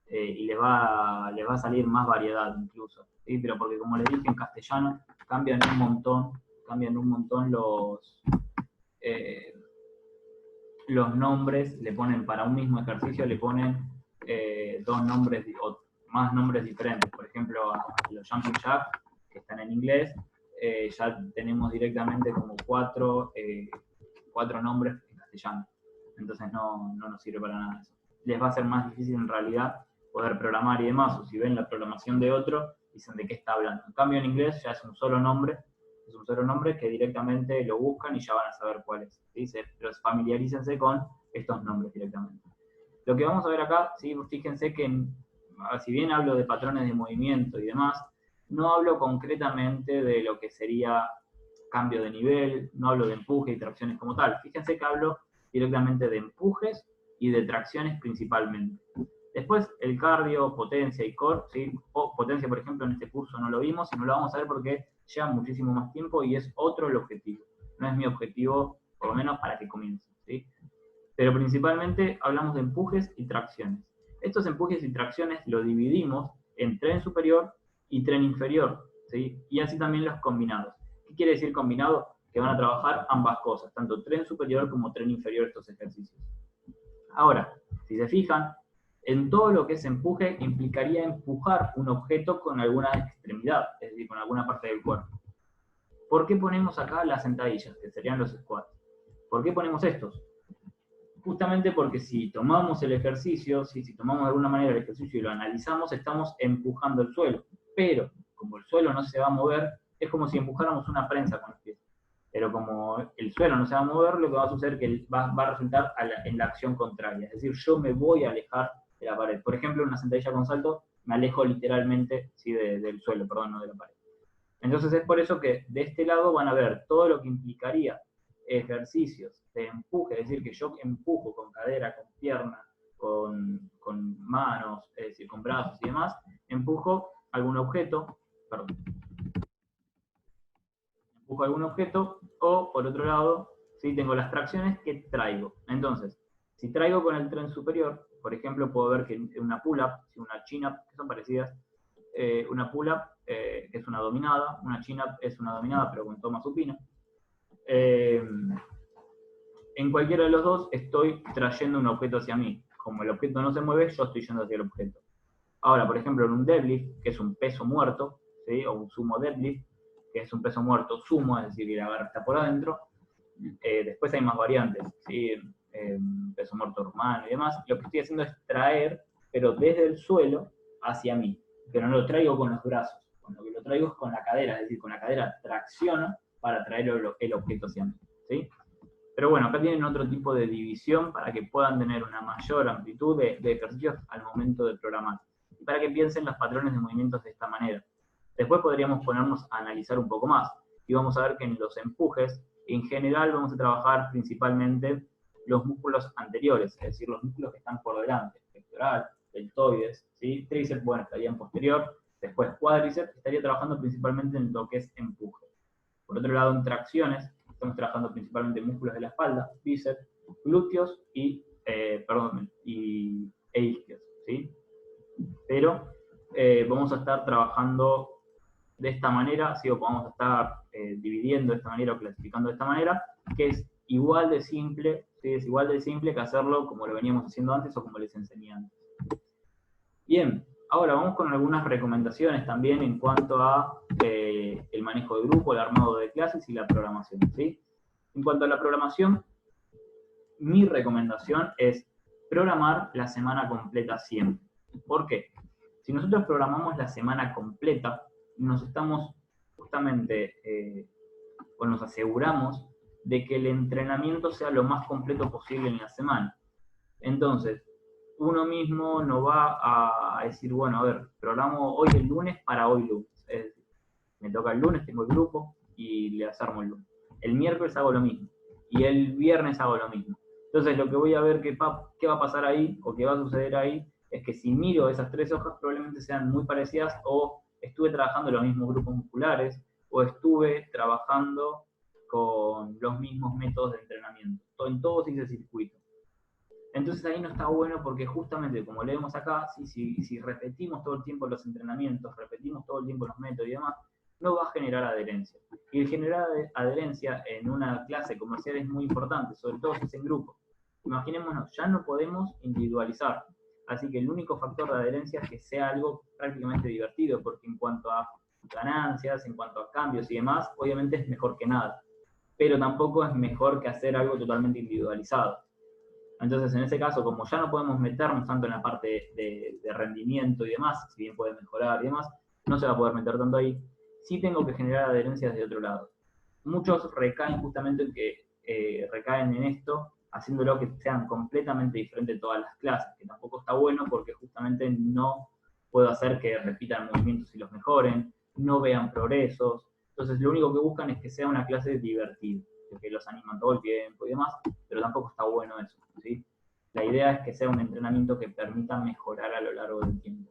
y les va a salir más variedad incluso, ¿sí? Pero porque como les dije en castellano cambian un montón los nombres, le ponen para un mismo ejercicio, le ponen dos nombres o más nombres diferentes. Por ejemplo, a los jumping jack, que están en inglés, ya tenemos directamente como cuatro nombres en castellano. Entonces no nos sirve para nada eso. Les va a ser más difícil en realidad poder programar y demás, o si ven la programación de otro, dicen de qué está hablando. En cambio en inglés ya es un solo nombre que directamente lo buscan y ya van a saber cuál es. ¿Sí? Pero familiarícense con estos nombres directamente. Lo que vamos a ver acá, ¿sí? Fíjense que si bien hablo de patrones de movimiento y demás, no hablo concretamente de lo que sería cambio de nivel, no hablo de empuje y tracciones como tal. Fíjense que hablo directamente de empujes y de tracciones principalmente. Después el cardio, potencia y core, ¿sí? Potencia, por ejemplo, en este curso no lo vimos y no lo vamos a ver porque lleva muchísimo más tiempo y es otro el objetivo. No es mi objetivo, por lo menos para que comience, ¿sí? Pero principalmente hablamos de empujes y tracciones. Estos empujes y tracciones lo dividimos en tren superior y tren inferior, ¿sí? Y así también los combinados. ¿Qué quiere decir combinado? Que van a trabajar ambas cosas, tanto tren superior como tren inferior estos ejercicios. Ahora, si se fijan, en todo lo que es empuje implicaría empujar un objeto con alguna extremidad, es decir, con alguna parte del cuerpo. ¿Por qué ponemos acá las sentadillas, que serían los squats? ¿Por qué ponemos estos? Justamente porque si tomamos el ejercicio, si tomamos de alguna manera el ejercicio y lo analizamos, estamos empujando el suelo. Pero, como el suelo no se va a mover, es como si empujáramos una prensa con los pies. Pero como el suelo no se va a mover, lo que va a suceder es que va a resultar en la acción contraria. Es decir, yo me voy a alejar de la pared. Por ejemplo, en una sentadilla con salto, me alejo literalmente del suelo, perdón, no de la pared. Entonces es por eso que de este lado van a ver todo lo que implicaría ejercicios de empuje, es decir, que yo empujo con cadera, con pierna, con manos, es decir, con brazos y demás, empujo algún objeto, o por otro lado, ¿sí? Tengo las tracciones que traigo. Entonces, si traigo con el tren superior, por ejemplo, puedo ver que una pull-up, una chin-up, que son parecidas, una pull-up, que es una dominada, una chin-up es una dominada, pero con toma supina. En cualquiera de los dos estoy trayendo un objeto hacia mí. Como el objeto no se mueve, yo estoy yendo hacia el objeto. Ahora, por ejemplo, en un deadlift, que es un peso muerto, ¿sí? O un sumo deadlift, que es un peso muerto sumo, es decir, que la barra está por adentro. Después hay más variantes, ¿sí? Peso muerto rumano y demás. Lo que estoy haciendo es traer, pero desde el suelo hacia mí. Pero no lo traigo con los brazos. Lo que lo traigo es con la cadera, es decir, con la cadera tracciono para traer el objeto hacia mí, ¿sí? Pero bueno, acá tienen otro tipo de división para que puedan tener una mayor amplitud de ejercicios al momento de programar. Y para que piensen los patrones de movimientos de esta manera. Después podríamos ponernos a analizar un poco más. Y vamos a ver que en los empujes, en general vamos a trabajar principalmente los músculos anteriores, es decir, los músculos que están por delante. Pectoral, deltoides, ¿sí? Tríceps, bueno, estaría en posterior. Después cuádriceps, estaría trabajando principalmente en lo que es empuje. Por otro lado, en tracciones, estamos trabajando principalmente músculos de la espalda, bíceps, glúteos y isquios, ¿sí? Pero vamos a estar trabajando de esta manera, ¿sí? O vamos a estar dividiendo de esta manera o clasificando de esta manera, que es igual de simple, ¿sí? Es igual de simple que hacerlo como lo veníamos haciendo antes o como les enseñé antes. Bien, Ahora vamos con algunas recomendaciones también en cuanto a el manejo de grupo, el armado de clases y la programación, ¿sí? En cuanto a la programación, mi recomendación es programar la semana completa siempre. ¿Por qué? Si nosotros programamos la semana completa, nos estamos justamente, o nos aseguramos de que el entrenamiento sea lo más completo posible en la semana. Entonces, uno mismo no va a decir, bueno, a ver, programo hoy el lunes para hoy lunes. Es decir, me toca el lunes, tengo el grupo y le desarmo el lunes. El miércoles hago lo mismo y el viernes hago lo mismo. Entonces, lo que voy a ver qué va a pasar ahí o qué va a suceder ahí es que si miro esas 3 hojas probablemente sean muy parecidas o estuve trabajando los mismos grupos musculares o estuve trabajando con los mismos métodos de entrenamiento. En todos hice circuito. Entonces ahí no está bueno porque justamente como leemos acá, si repetimos todo el tiempo los entrenamientos, repetimos todo el tiempo los métodos y demás, no va a generar adherencia. Y el generar adherencia en una clase comercial es muy importante, sobre todo si es en grupo. Imaginémonos, ya no podemos individualizar. Así que el único factor de adherencia es que sea algo prácticamente divertido, porque en cuanto a ganancias, en cuanto a cambios y demás, obviamente es mejor que nada. Pero tampoco es mejor que hacer algo totalmente individualizado. Entonces, en ese caso, como ya no podemos meternos tanto en la parte de rendimiento y demás, si bien puede mejorar y demás, no se va a poder meter tanto ahí. Sí tengo que generar adherencias de otro lado. Muchos recaen justamente en que recaen en esto, haciéndolo que sean completamente diferentes todas las clases, que tampoco está bueno porque justamente no puedo hacer que repitan movimientos y los mejoren, no vean progresos. Entonces, lo único que buscan es que sea una clase divertida, que los animan todo el tiempo y demás, pero tampoco está bueno eso, ¿sí? La idea es que sea un entrenamiento que permita mejorar a lo largo del tiempo.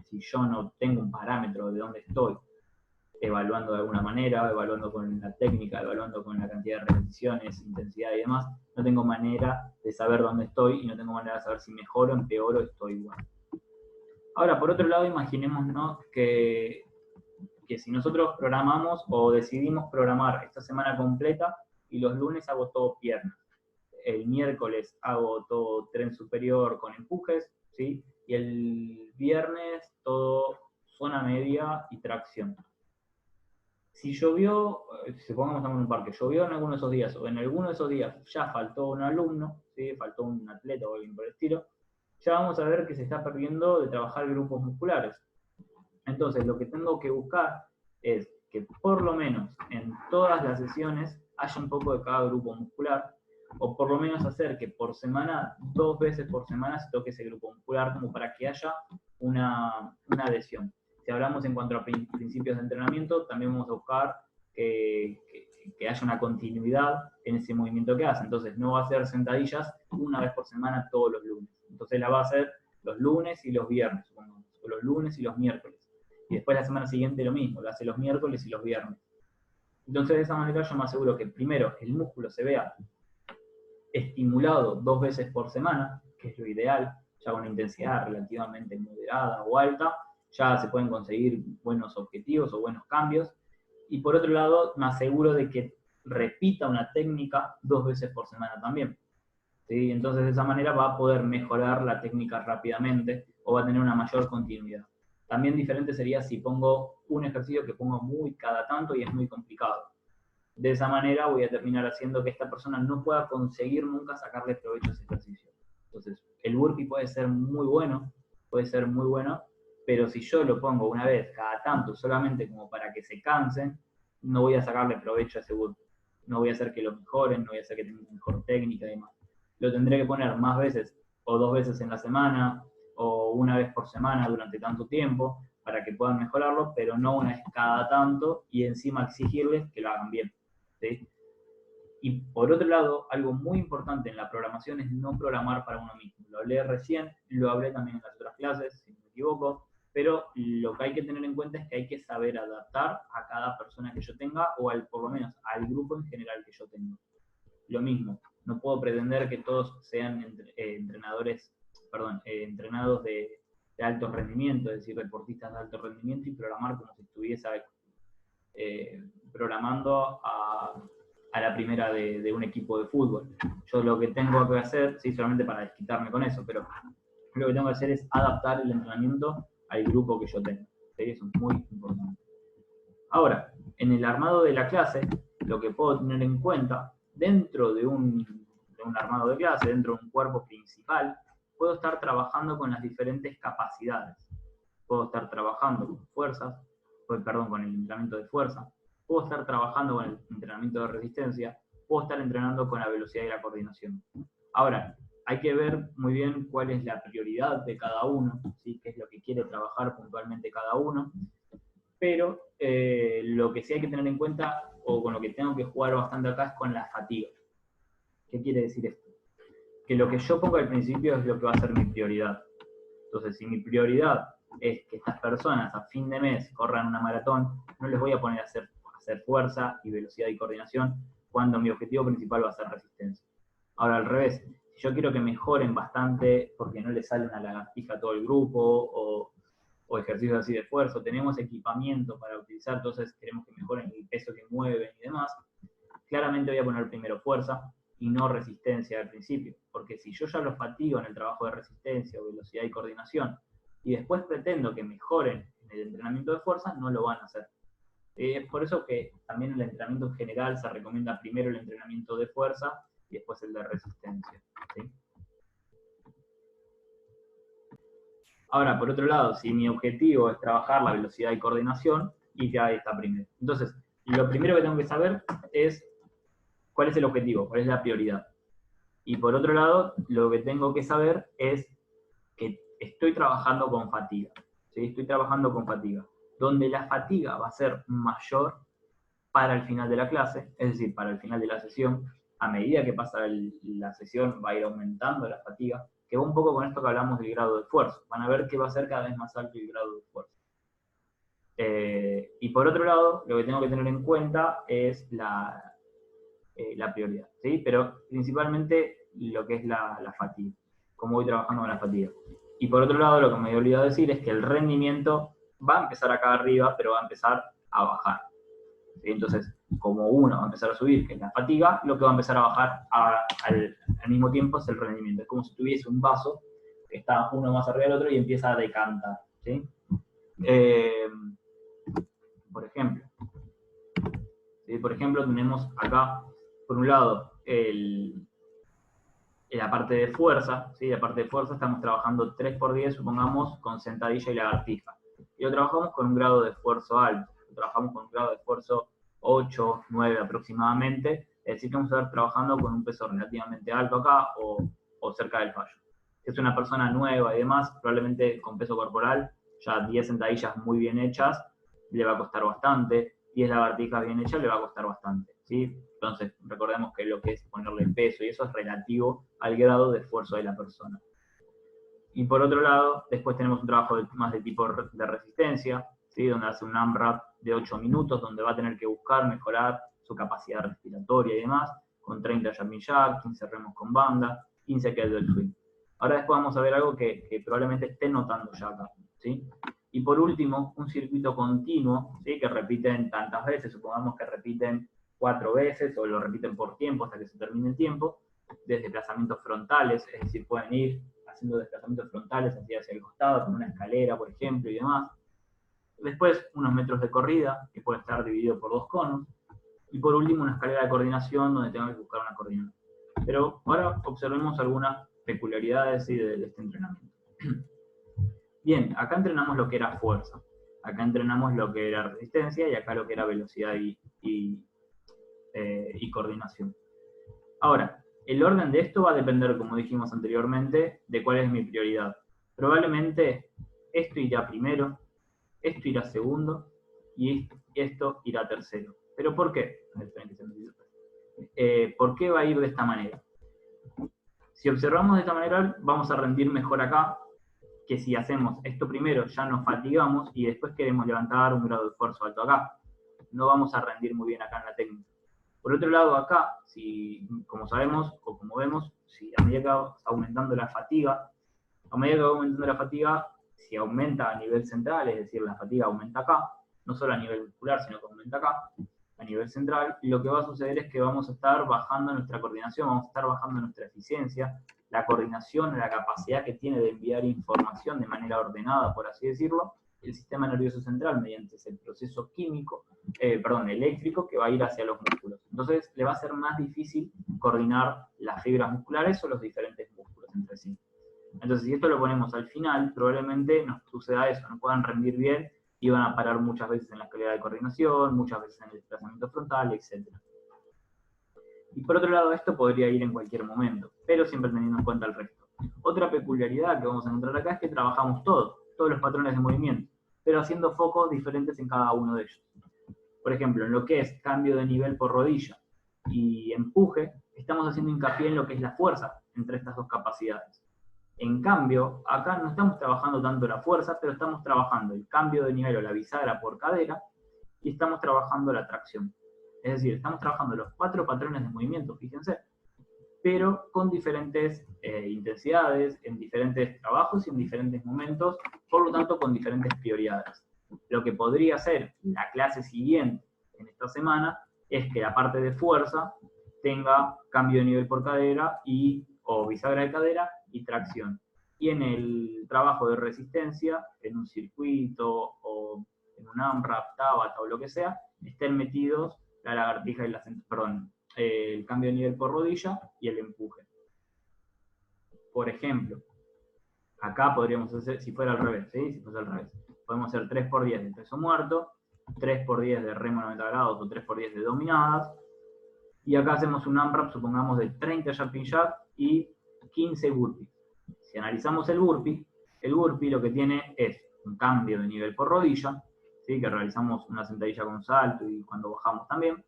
Si yo no tengo un parámetro de dónde estoy, evaluando de alguna manera, evaluando con la técnica, evaluando con la cantidad de repeticiones, intensidad y demás, no tengo manera de saber dónde estoy y no tengo manera de saber si mejoro, empeoro o estoy igual. Ahora, por otro lado, imaginémonos que si nosotros programamos o decidimos programar esta semana completa y los lunes hago todo piernas, el miércoles hago todo tren superior con empujes, ¿sí? Y el viernes todo zona media y tracción. Si llovió, supongamos que estamos en un parque, llovió en alguno de esos días, o en alguno de esos días ya faltó un alumno, ¿sí? Faltó un atleta o alguien por el estilo, ya vamos a ver que se está perdiendo de trabajar grupos musculares. Entonces, lo que tengo que buscar es que por lo menos en todas las sesiones haya un poco de cada grupo muscular, o por lo menos hacer que por semana, 2 veces por semana se toque ese grupo muscular, como para que haya una adhesión. Si hablamos en cuanto a principios de entrenamiento, también vamos a buscar que haya una continuidad en ese movimiento que hace. Entonces, no va a hacer sentadillas una vez por semana todos los lunes. Entonces, la va a hacer los lunes y los viernes, o los lunes y los miércoles. Y después la semana siguiente lo mismo, lo hace los miércoles y los viernes. Entonces, de esa manera yo me aseguro que primero el músculo se vea estimulado 2 veces por semana, que es lo ideal, ya con una intensidad relativamente moderada o alta, ya se pueden conseguir buenos objetivos o buenos cambios. Y por otro lado, me aseguro de que repita una técnica 2 veces por semana también. ¿Sí? Entonces, de esa manera va a poder mejorar la técnica rápidamente o va a tener una mayor continuidad. También diferente sería si pongo un ejercicio que pongo muy cada tanto y es muy complicado. De esa manera voy a terminar haciendo que esta persona no pueda conseguir nunca sacarle provecho a ese ejercicio. Entonces, el burpee puede ser muy bueno, pero si yo lo pongo una vez cada tanto solamente como para que se cansen, no voy a sacarle provecho a ese burpee. No voy a hacer que lo mejoren, no voy a hacer que tengan mejor técnica y demás. Lo tendré que poner más veces, o 2 veces en la semana, o una vez por semana durante tanto tiempo, para que puedan mejorarlo, pero no una vez cada tanto y encima exigirles que lo hagan bien. ¿Sí? Y por otro lado, algo muy importante en la programación es no programar para uno mismo. Lo hablé recién, lo hablé también en las otras clases, si no me equivoco, pero lo que hay que tener en cuenta es que hay que saber adaptar a cada persona que yo tenga o por lo menos al grupo en general que yo tengo. Lo mismo, no puedo pretender que todos sean entrenados de alto rendimiento, es decir, deportistas de alto rendimiento y programar como si estuviese programando a la primera de un equipo de fútbol. Yo lo que tengo que hacer, sí, solamente para desquitarme con eso, pero lo que tengo que hacer es adaptar el entrenamiento al grupo que yo tengo. ¿Sí? Eso es muy importante. Ahora, en el armado de la clase, lo que puedo tener en cuenta, dentro de un armado de clase, dentro de un cuerpo principal, puedo estar trabajando con las diferentes capacidades. Puedo estar trabajando con fuerzas, con el entrenamiento de fuerza, puedo estar trabajando con el entrenamiento de resistencia, puedo estar entrenando con la velocidad y la coordinación. Ahora, hay que ver muy bien cuál es la prioridad de cada uno, ¿sí? Qué es lo que quiere trabajar puntualmente cada uno, pero lo que sí hay que tener en cuenta, o con lo que tengo que jugar bastante acá, es con la fatiga. ¿Qué quiere decir esto? Que lo que yo pongo al principio es lo que va a ser mi prioridad. Entonces, si mi prioridad es que estas personas a fin de mes corran una maratón, no les voy a poner a hacer fuerza y velocidad y coordinación cuando mi objetivo principal va a ser resistencia. Ahora, al revés, si yo quiero que mejoren bastante porque no les sale una lagartija a todo el grupo o ejercicios así de esfuerzo, tenemos equipamiento para utilizar, entonces queremos que mejoren el peso que mueven y demás, claramente voy a poner primero fuerza y no resistencia al principio, porque si yo ya los fatigo en el trabajo de resistencia o velocidad y coordinación, y después pretendo que mejoren en el entrenamiento de fuerza, no lo van a hacer. Es por eso que también en el entrenamiento en general se recomienda primero el entrenamiento de fuerza y después el de resistencia. ¿Sí? Ahora, por otro lado, si mi objetivo es trabajar la velocidad y coordinación, y ya está primero. Entonces, lo primero que tengo que saber es cuál es el objetivo, cuál es la prioridad. Y por otro lado, lo que tengo que saber es que estoy trabajando con fatiga. ¿Sí? Estoy trabajando con fatiga. Donde la fatiga va a ser mayor para el final de la clase, es decir, para el final de la sesión, a medida que pasa la sesión va a ir aumentando la fatiga, que va un poco con esto que hablamos del grado de esfuerzo. Van a ver que va a ser cada vez más alto el grado de esfuerzo. Y por otro lado, lo que tengo que tener en cuenta es la prioridad, ¿sí? Pero principalmente lo que es la fatiga, cómo voy trabajando con la fatiga. Y por otro lado, lo que me he olvidado decir es que el rendimiento va a empezar acá arriba, pero va a empezar a bajar. ¿Sí? Entonces, como uno va a empezar a subir, que es la fatiga, lo que va a empezar a bajar al mismo tiempo es el rendimiento. Es como si tuviese un vaso que está uno más arriba del otro y empieza a decantar. ¿Sí? Por ejemplo, ¿sí? Por ejemplo, tenemos acá, por un lado, la parte de fuerza, ¿sí? La parte de fuerza estamos trabajando 3×10, supongamos, con sentadilla y lagartija. Y lo trabajamos con un grado de esfuerzo alto. Lo trabajamos con un grado de esfuerzo 8, 9 aproximadamente. Es decir, que vamos a estar trabajando con un peso relativamente alto acá o cerca del fallo. Si es una persona nueva y demás, probablemente con peso corporal, ya 10 sentadillas muy bien hechas, le va a costar bastante. 10 lagartijas bien hechas le va a costar bastante. ¿Sí? Entonces, recordemos que lo que es ponerle peso y eso es relativo al grado de esfuerzo de la persona. Y por otro lado, después tenemos un trabajo más de tipo de resistencia, ¿sí? Donde hace un AMRAP de 8 minutos, donde va a tener que buscar mejorar su capacidad respiratoria y demás, con 30 jumping jack, 15 remos con banda, 15 kettlebell swing. Ahora después vamos a ver algo que probablemente esté notando ya acá, ¿sí? Y por último, un circuito continuo, ¿sí? Que repiten tantas veces, supongamos que repiten 4 veces o lo repiten por tiempo hasta que se termine el tiempo, de desplazamientos frontales, es decir, pueden ir haciendo desplazamientos frontales hacia el costado, con una escalera, por ejemplo, y demás. Después, unos metros de corrida, que puede estar dividido por 2 conos. Y por último, una escalera de coordinación, donde tengo que buscar una coordinación. Pero ahora observemos algunas peculiaridades, ¿sí? de este entrenamiento. Bien, acá entrenamos lo que era fuerza, acá entrenamos lo que era resistencia y acá lo que era velocidad y coordinación. Ahora, el orden de esto va a depender, como dijimos anteriormente, de cuál es mi prioridad. Probablemente esto irá primero, esto irá segundo y esto irá tercero. ¿Pero por qué? ¿Por qué va a ir de esta manera? Si observamos de esta manera, vamos a rendir mejor acá, que si hacemos esto primero ya nos fatigamos y después queremos levantar un grado de esfuerzo alto acá. No vamos a rendir muy bien acá en la técnica. Por otro lado, acá, si, como sabemos, o como vemos, si a medida que va aumentando la fatiga, si aumenta a nivel central, es decir, la fatiga aumenta acá, no solo a nivel muscular, sino que aumenta acá, a nivel central, y lo que va a suceder es que vamos a estar bajando nuestra coordinación, vamos a estar bajando nuestra eficiencia, la coordinación, la capacidad que tiene de enviar información de manera ordenada, por así decirlo, el sistema nervioso central mediante ese proceso eléctrico que va a ir hacia los músculos. Entonces le va a ser más difícil coordinar las fibras musculares o los diferentes músculos entre sí. Entonces, si esto lo ponemos al final, probablemente nos suceda eso, no puedan rendir bien y van a parar muchas veces en la calidad de coordinación, muchas veces en el desplazamiento frontal, etc. Y por otro lado, esto podría ir en cualquier momento, pero siempre teniendo en cuenta el resto. Otra peculiaridad que vamos a encontrar acá es que trabajamos todos los patrones de movimiento, pero haciendo focos diferentes en cada uno de ellos. Por ejemplo, en lo que es cambio de nivel por rodilla y empuje, estamos haciendo hincapié en lo que es la fuerza entre estas dos capacidades. En cambio, acá no estamos trabajando tanto la fuerza, pero estamos trabajando el cambio de nivel o la bisagra por cadera y estamos trabajando la tracción. Es decir, estamos trabajando los 4 patrones de movimiento, fíjense, pero con diferentes intensidades, en diferentes trabajos y en diferentes momentos, por lo tanto con diferentes prioridades. Lo que podría ser la clase siguiente en esta semana es que la parte de fuerza tenga cambio de nivel por cadera o bisagra de cadera y tracción. Y en el trabajo de resistencia, en un circuito o en un AMRAP, Tabata o lo que sea, estén metidos la lagartija y el cambio de nivel por rodilla y el empuje. Por ejemplo, acá podríamos hacer, si fuera al revés, ¿sí? Si fuese al revés, podemos hacer 3×10 de peso muerto, 3×10 de remo 90 grados o 3×10 de dominadas, y acá hacemos un AMRAP, supongamos, de 30 jumping jack y 15 burpees. Si analizamos el burpee lo que tiene es un cambio de nivel por rodilla, ¿sí? Que realizamos una sentadilla con salto y cuando bajamos también,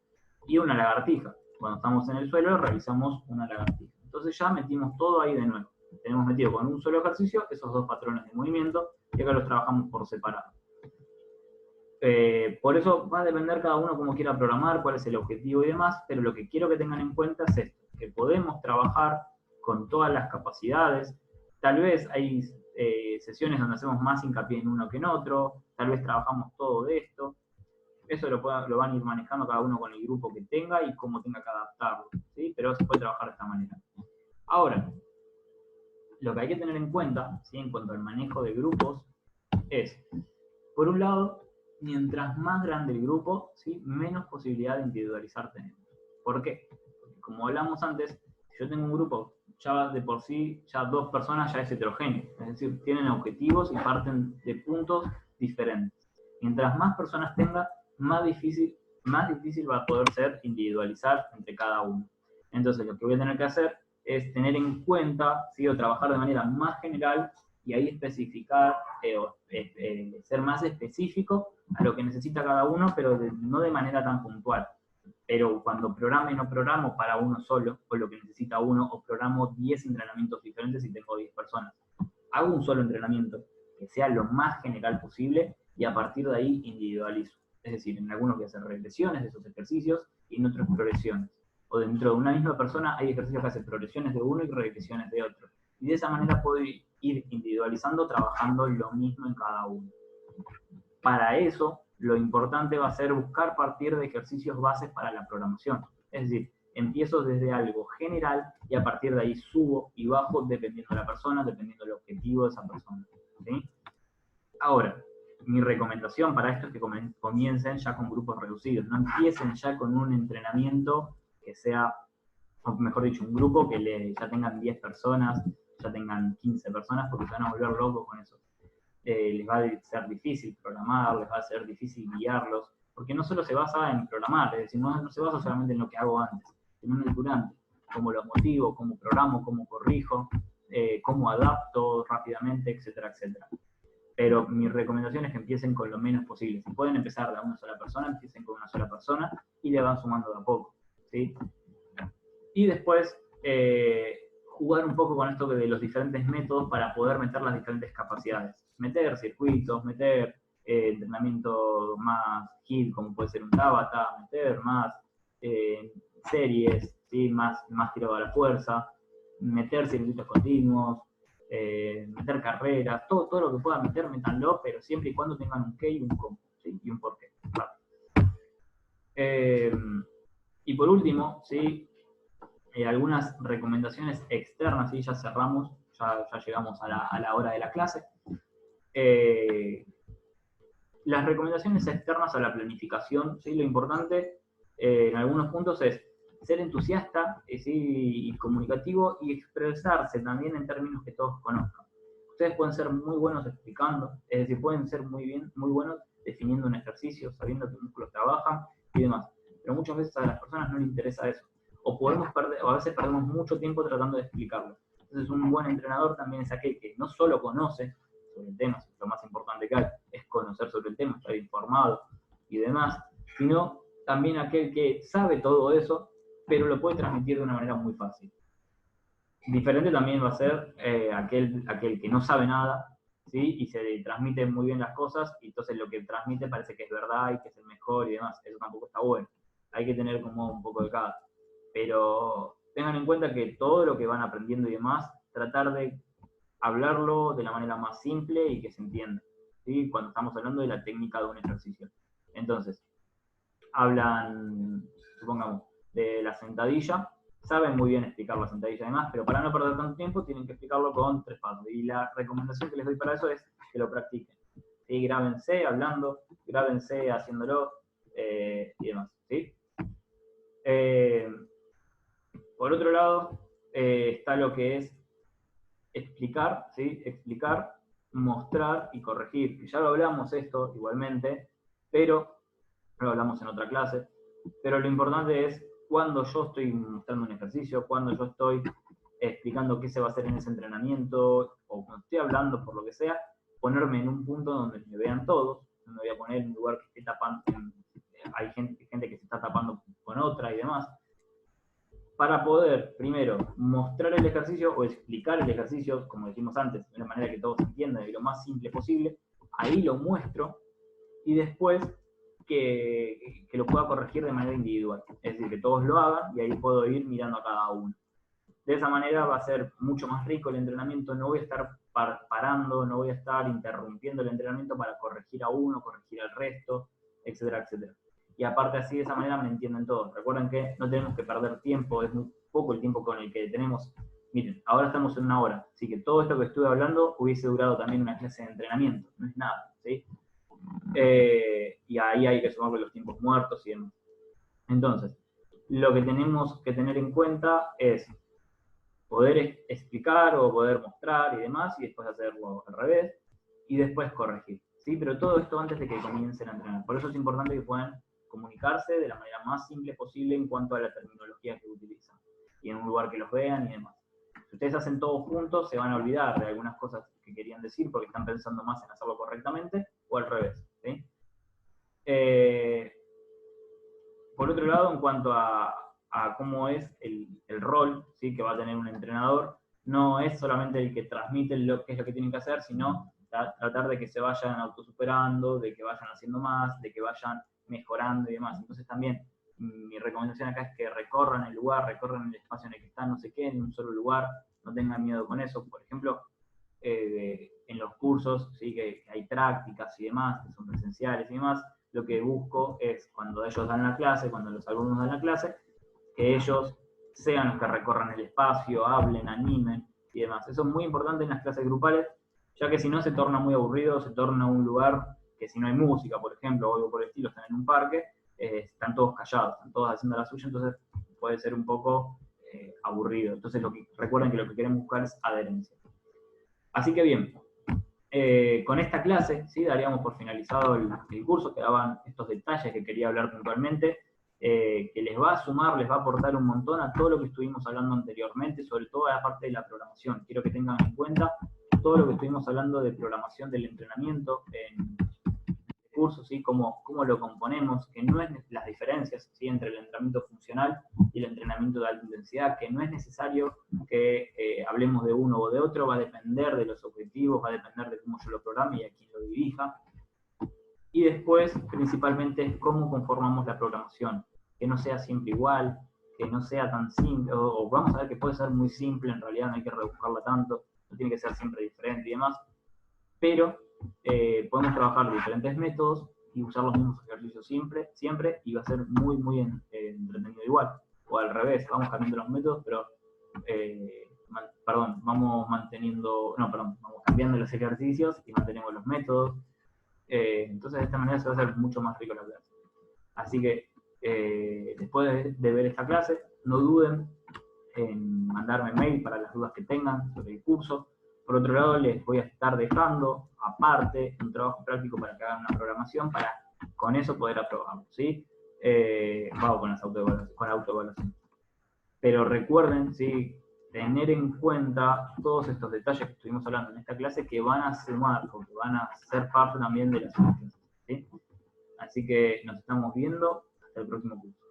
y una lagartija. Cuando estamos en el suelo realizamos una lagartija. Entonces ya metimos todo ahí de nuevo. Tenemos metido con un solo ejercicio esos 2 patrones de movimiento y acá los trabajamos por separado. Por eso va a depender cada uno cómo quiera programar, cuál es el objetivo y demás, pero lo que quiero que tengan en cuenta es esto, que podemos trabajar con todas las capacidades. Tal vez hay sesiones donde hacemos más hincapié en uno que en otro, tal vez trabajamos todo de esto. Eso lo van a ir manejando cada uno con el grupo que tenga y cómo tenga que adaptarlo, ¿sí? Pero se puede trabajar de esta manera. Ahora, lo que hay que tener en cuenta, ¿sí? En cuanto al manejo de grupos, es, por un lado, mientras más grande el grupo, ¿sí? Menos posibilidad de individualizar tenemos. ¿Por qué? Porque como hablamos antes, si yo tengo un grupo, ya de por sí, ya 2 personas ya es heterogéneo, es decir, tienen objetivos y parten de puntos diferentes. Mientras más personas tenga, más difícil va a poder ser individualizar entre cada uno. Entonces lo que voy a tener que hacer es tener en cuenta, ¿sí? O trabajar de manera más general y ahí especificar, ser más específico a lo que necesita cada uno, pero no de manera tan puntual. Pero cuando programe no programo para uno solo, o lo que necesita uno, o programo 10 entrenamientos diferentes y tengo 10 personas. Hago un solo entrenamiento, que sea lo más general posible, y a partir de ahí individualizo. Es decir, en algunos voy a hacer regresiones de esos ejercicios y en otros progresiones. O dentro de una misma persona hay ejercicios que hacen progresiones de uno y regresiones de otro. Y de esa manera puedo ir individualizando, trabajando lo mismo en cada uno. Para eso, lo importante va a ser buscar partir de ejercicios bases para la programación. Es decir, empiezo desde algo general y a partir de ahí subo y bajo dependiendo de la persona, dependiendo del objetivo de esa persona. ¿Sí? Ahora, mi recomendación para esto es que comiencen ya con grupos reducidos. No empiecen ya con un entrenamiento que sea, o mejor dicho, un grupo que ya tengan 10 personas, ya tengan 15 personas, porque se van a volver locos con eso. Les va a ser difícil programar, les va a ser difícil guiarlos, porque no solo se basa en programar, es decir, no se basa solamente en lo que hago antes, sino en el durante, cómo los motivo, cómo programo, cómo corrijo, cómo adapto rápidamente, etcétera, etcétera. Pero mi recomendación es que empiecen con lo menos posible. Si pueden empezar de una sola persona, empiecen con una sola persona y le van sumando de a poco, ¿sí? Y después, jugar un poco con esto de los diferentes métodos para poder meter las diferentes capacidades. Meter circuitos, meter entrenamiento más HIIT, como puede ser un Tabata, meter más series, ¿sí? más tirado a la fuerza, meter circuitos continuos, meter carreras, todo lo que puedan meter, métanlo, pero siempre y cuando tengan un qué y un cómo, ¿sí? Y un porqué. Claro. Y por último, ¿sí? Algunas recomendaciones externas, ¿sí? Ya cerramos, ya llegamos a la hora de la clase. Las recomendaciones externas a la planificación, ¿sí? Lo importante en algunos puntos es ser entusiasta, ¿sí? Y comunicativo, y expresarse también en términos que todos conozcan. Ustedes pueden ser muy buenos explicando, es decir, pueden ser muy buenos definiendo un ejercicio, sabiendo qué músculos trabajan y demás. Pero muchas veces a las personas no les interesa eso. O a veces perdemos mucho tiempo tratando de explicarlo. Entonces un buen entrenador también es aquel que no solo conoce sobre el tema, lo más importante que hay es conocer sobre el tema, estar informado y demás, sino también aquel que sabe todo eso, pero lo puede transmitir de una manera muy fácil. Diferente también va a ser aquel que no sabe nada, ¿sí? Y se transmite muy bien las cosas, y entonces lo que transmite parece que es verdad y que es el mejor y demás. Eso tampoco está bueno. Hay que tener como un poco de cada. Pero tengan en cuenta que todo lo que van aprendiendo y demás, tratar de hablarlo de la manera más simple y que se entienda, ¿sí? Cuando estamos hablando de la técnica de un ejercicio. Entonces, hablan, supongamos, de la sentadilla, saben muy bien explicar la sentadilla y demás, pero para no perder tanto tiempo tienen que explicarlo con 3 pasos. Y la recomendación que les doy para eso es que lo practiquen. ¿Sí? Grábense hablando, grábense haciéndolo y demás. ¿Sí? Por otro lado, está lo que es explicar, ¿sí? Explicar, mostrar y corregir. Ya lo hablamos esto igualmente, pero lo hablamos en otra clase, pero lo importante es cuando yo estoy mostrando un ejercicio, cuando yo estoy explicando qué se va a hacer en ese entrenamiento, o cuando estoy hablando por lo que sea, ponerme en un punto donde me vean todos, no me voy a poner en un lugar que esté tapando, hay gente que se está tapando con otra y demás, para poder, primero, mostrar el ejercicio o explicar el ejercicio, como dijimos antes, de una manera que todos entiendan y lo más simple posible, ahí lo muestro, y después que lo pueda corregir de manera individual. Es decir, que todos lo hagan y ahí puedo ir mirando a cada uno. De esa manera va a ser mucho más rico el entrenamiento, no voy a estar parando, no voy a estar interrumpiendo el entrenamiento para corregir a uno, corregir al resto, etcétera, etcétera. Y aparte así, de esa manera me entienden todos. Recuerden que no tenemos que perder tiempo, es muy poco el tiempo con el que tenemos. Miren, ahora estamos en 1 hora, así que todo esto que estuve hablando hubiese durado también una clase de entrenamiento, no es nada, ¿sí? Y ahí hay que sumarle los tiempos muertos y demás. Entonces, lo que tenemos que tener en cuenta es poder explicar o poder mostrar y demás, y después hacerlo al revés, y después corregir, ¿sí? Pero todo esto antes de que comiencen a entrenar. Por eso es importante que puedan comunicarse de la manera más simple posible en cuanto a la terminología que utilizan, y en un lugar que los vean y demás. Si ustedes hacen todo juntos, se van a olvidar de algunas cosas que querían decir porque están pensando más en hacerlo correctamente, o al revés, ¿sí? Por otro lado, en cuanto a cómo es el rol, ¿sí? Que va a tener un entrenador, no es solamente el que transmite qué es lo que tienen que hacer, sino tratar de que se vayan autosuperando, de que vayan haciendo más, de que vayan mejorando y demás. Entonces también mi recomendación acá es que recorran el lugar, recorran el espacio en el que están, no se queden en un solo lugar, no tengan miedo con eso. Por ejemplo, en los cursos, ¿sí? Que hay prácticas y demás, que son presenciales y demás, lo que busco es cuando ellos dan la clase, cuando los alumnos dan la clase, que ellos sean los que recorran el espacio, hablen, animen y demás. Eso es muy importante en las clases grupales, ya que si no se torna muy aburrido, se torna un lugar que si no hay música, por ejemplo, o algo por el estilo, están en un parque, están todos callados, están todos haciendo la suya, entonces puede ser un poco aburrido. Entonces recuerden que lo que queremos buscar es adherencia. Así que bien, con esta clase, ¿sí? Daríamos por finalizado el curso, quedaban estos detalles que quería hablar puntualmente, que les va a sumar, les va a aportar un montón a todo lo que estuvimos hablando anteriormente, sobre todo a la parte de la programación. Quiero que tengan en cuenta todo lo que estuvimos hablando de programación del entrenamiento en el curso, ¿sí? Cómo lo componemos, que no es las diferencias, ¿sí? Entre el entrenamiento funcional y el entrenamiento de alta intensidad, que no es necesario que hablemos de uno o de otro, va a depender de los objetivos, va a depender de cómo yo lo programe y a quién lo dirija. Y después, principalmente, es cómo conformamos la programación, que no sea siempre igual, que no sea tan simple, o vamos a ver que puede ser muy simple, en realidad no hay que rebuscarla tanto, no tiene que ser siempre diferente y demás, pero podemos trabajar diferentes métodos y usar los mismos ejercicios siempre, y va a ser muy, muy entretenido igual. O al revés, vamos cambiando los métodos, pero, vamos cambiando los ejercicios y mantenemos los métodos. Entonces de esta manera se va a hacer mucho más rico la clase. Así que después de ver esta clase, no duden en mandarme mail para las dudas que tengan sobre el curso. Por otro lado, les voy a estar dejando, aparte, un trabajo práctico para que hagan una programación para con eso poder aprobarlo, ¿sí? Vamos con la autoevaluación. Pero recuerden, ¿sí?, tener en cuenta todos estos detalles que estuvimos hablando en esta clase que van a sumar, porque van a ser parte también de las clases, ¿sí? Así que nos estamos viendo hasta el próximo curso.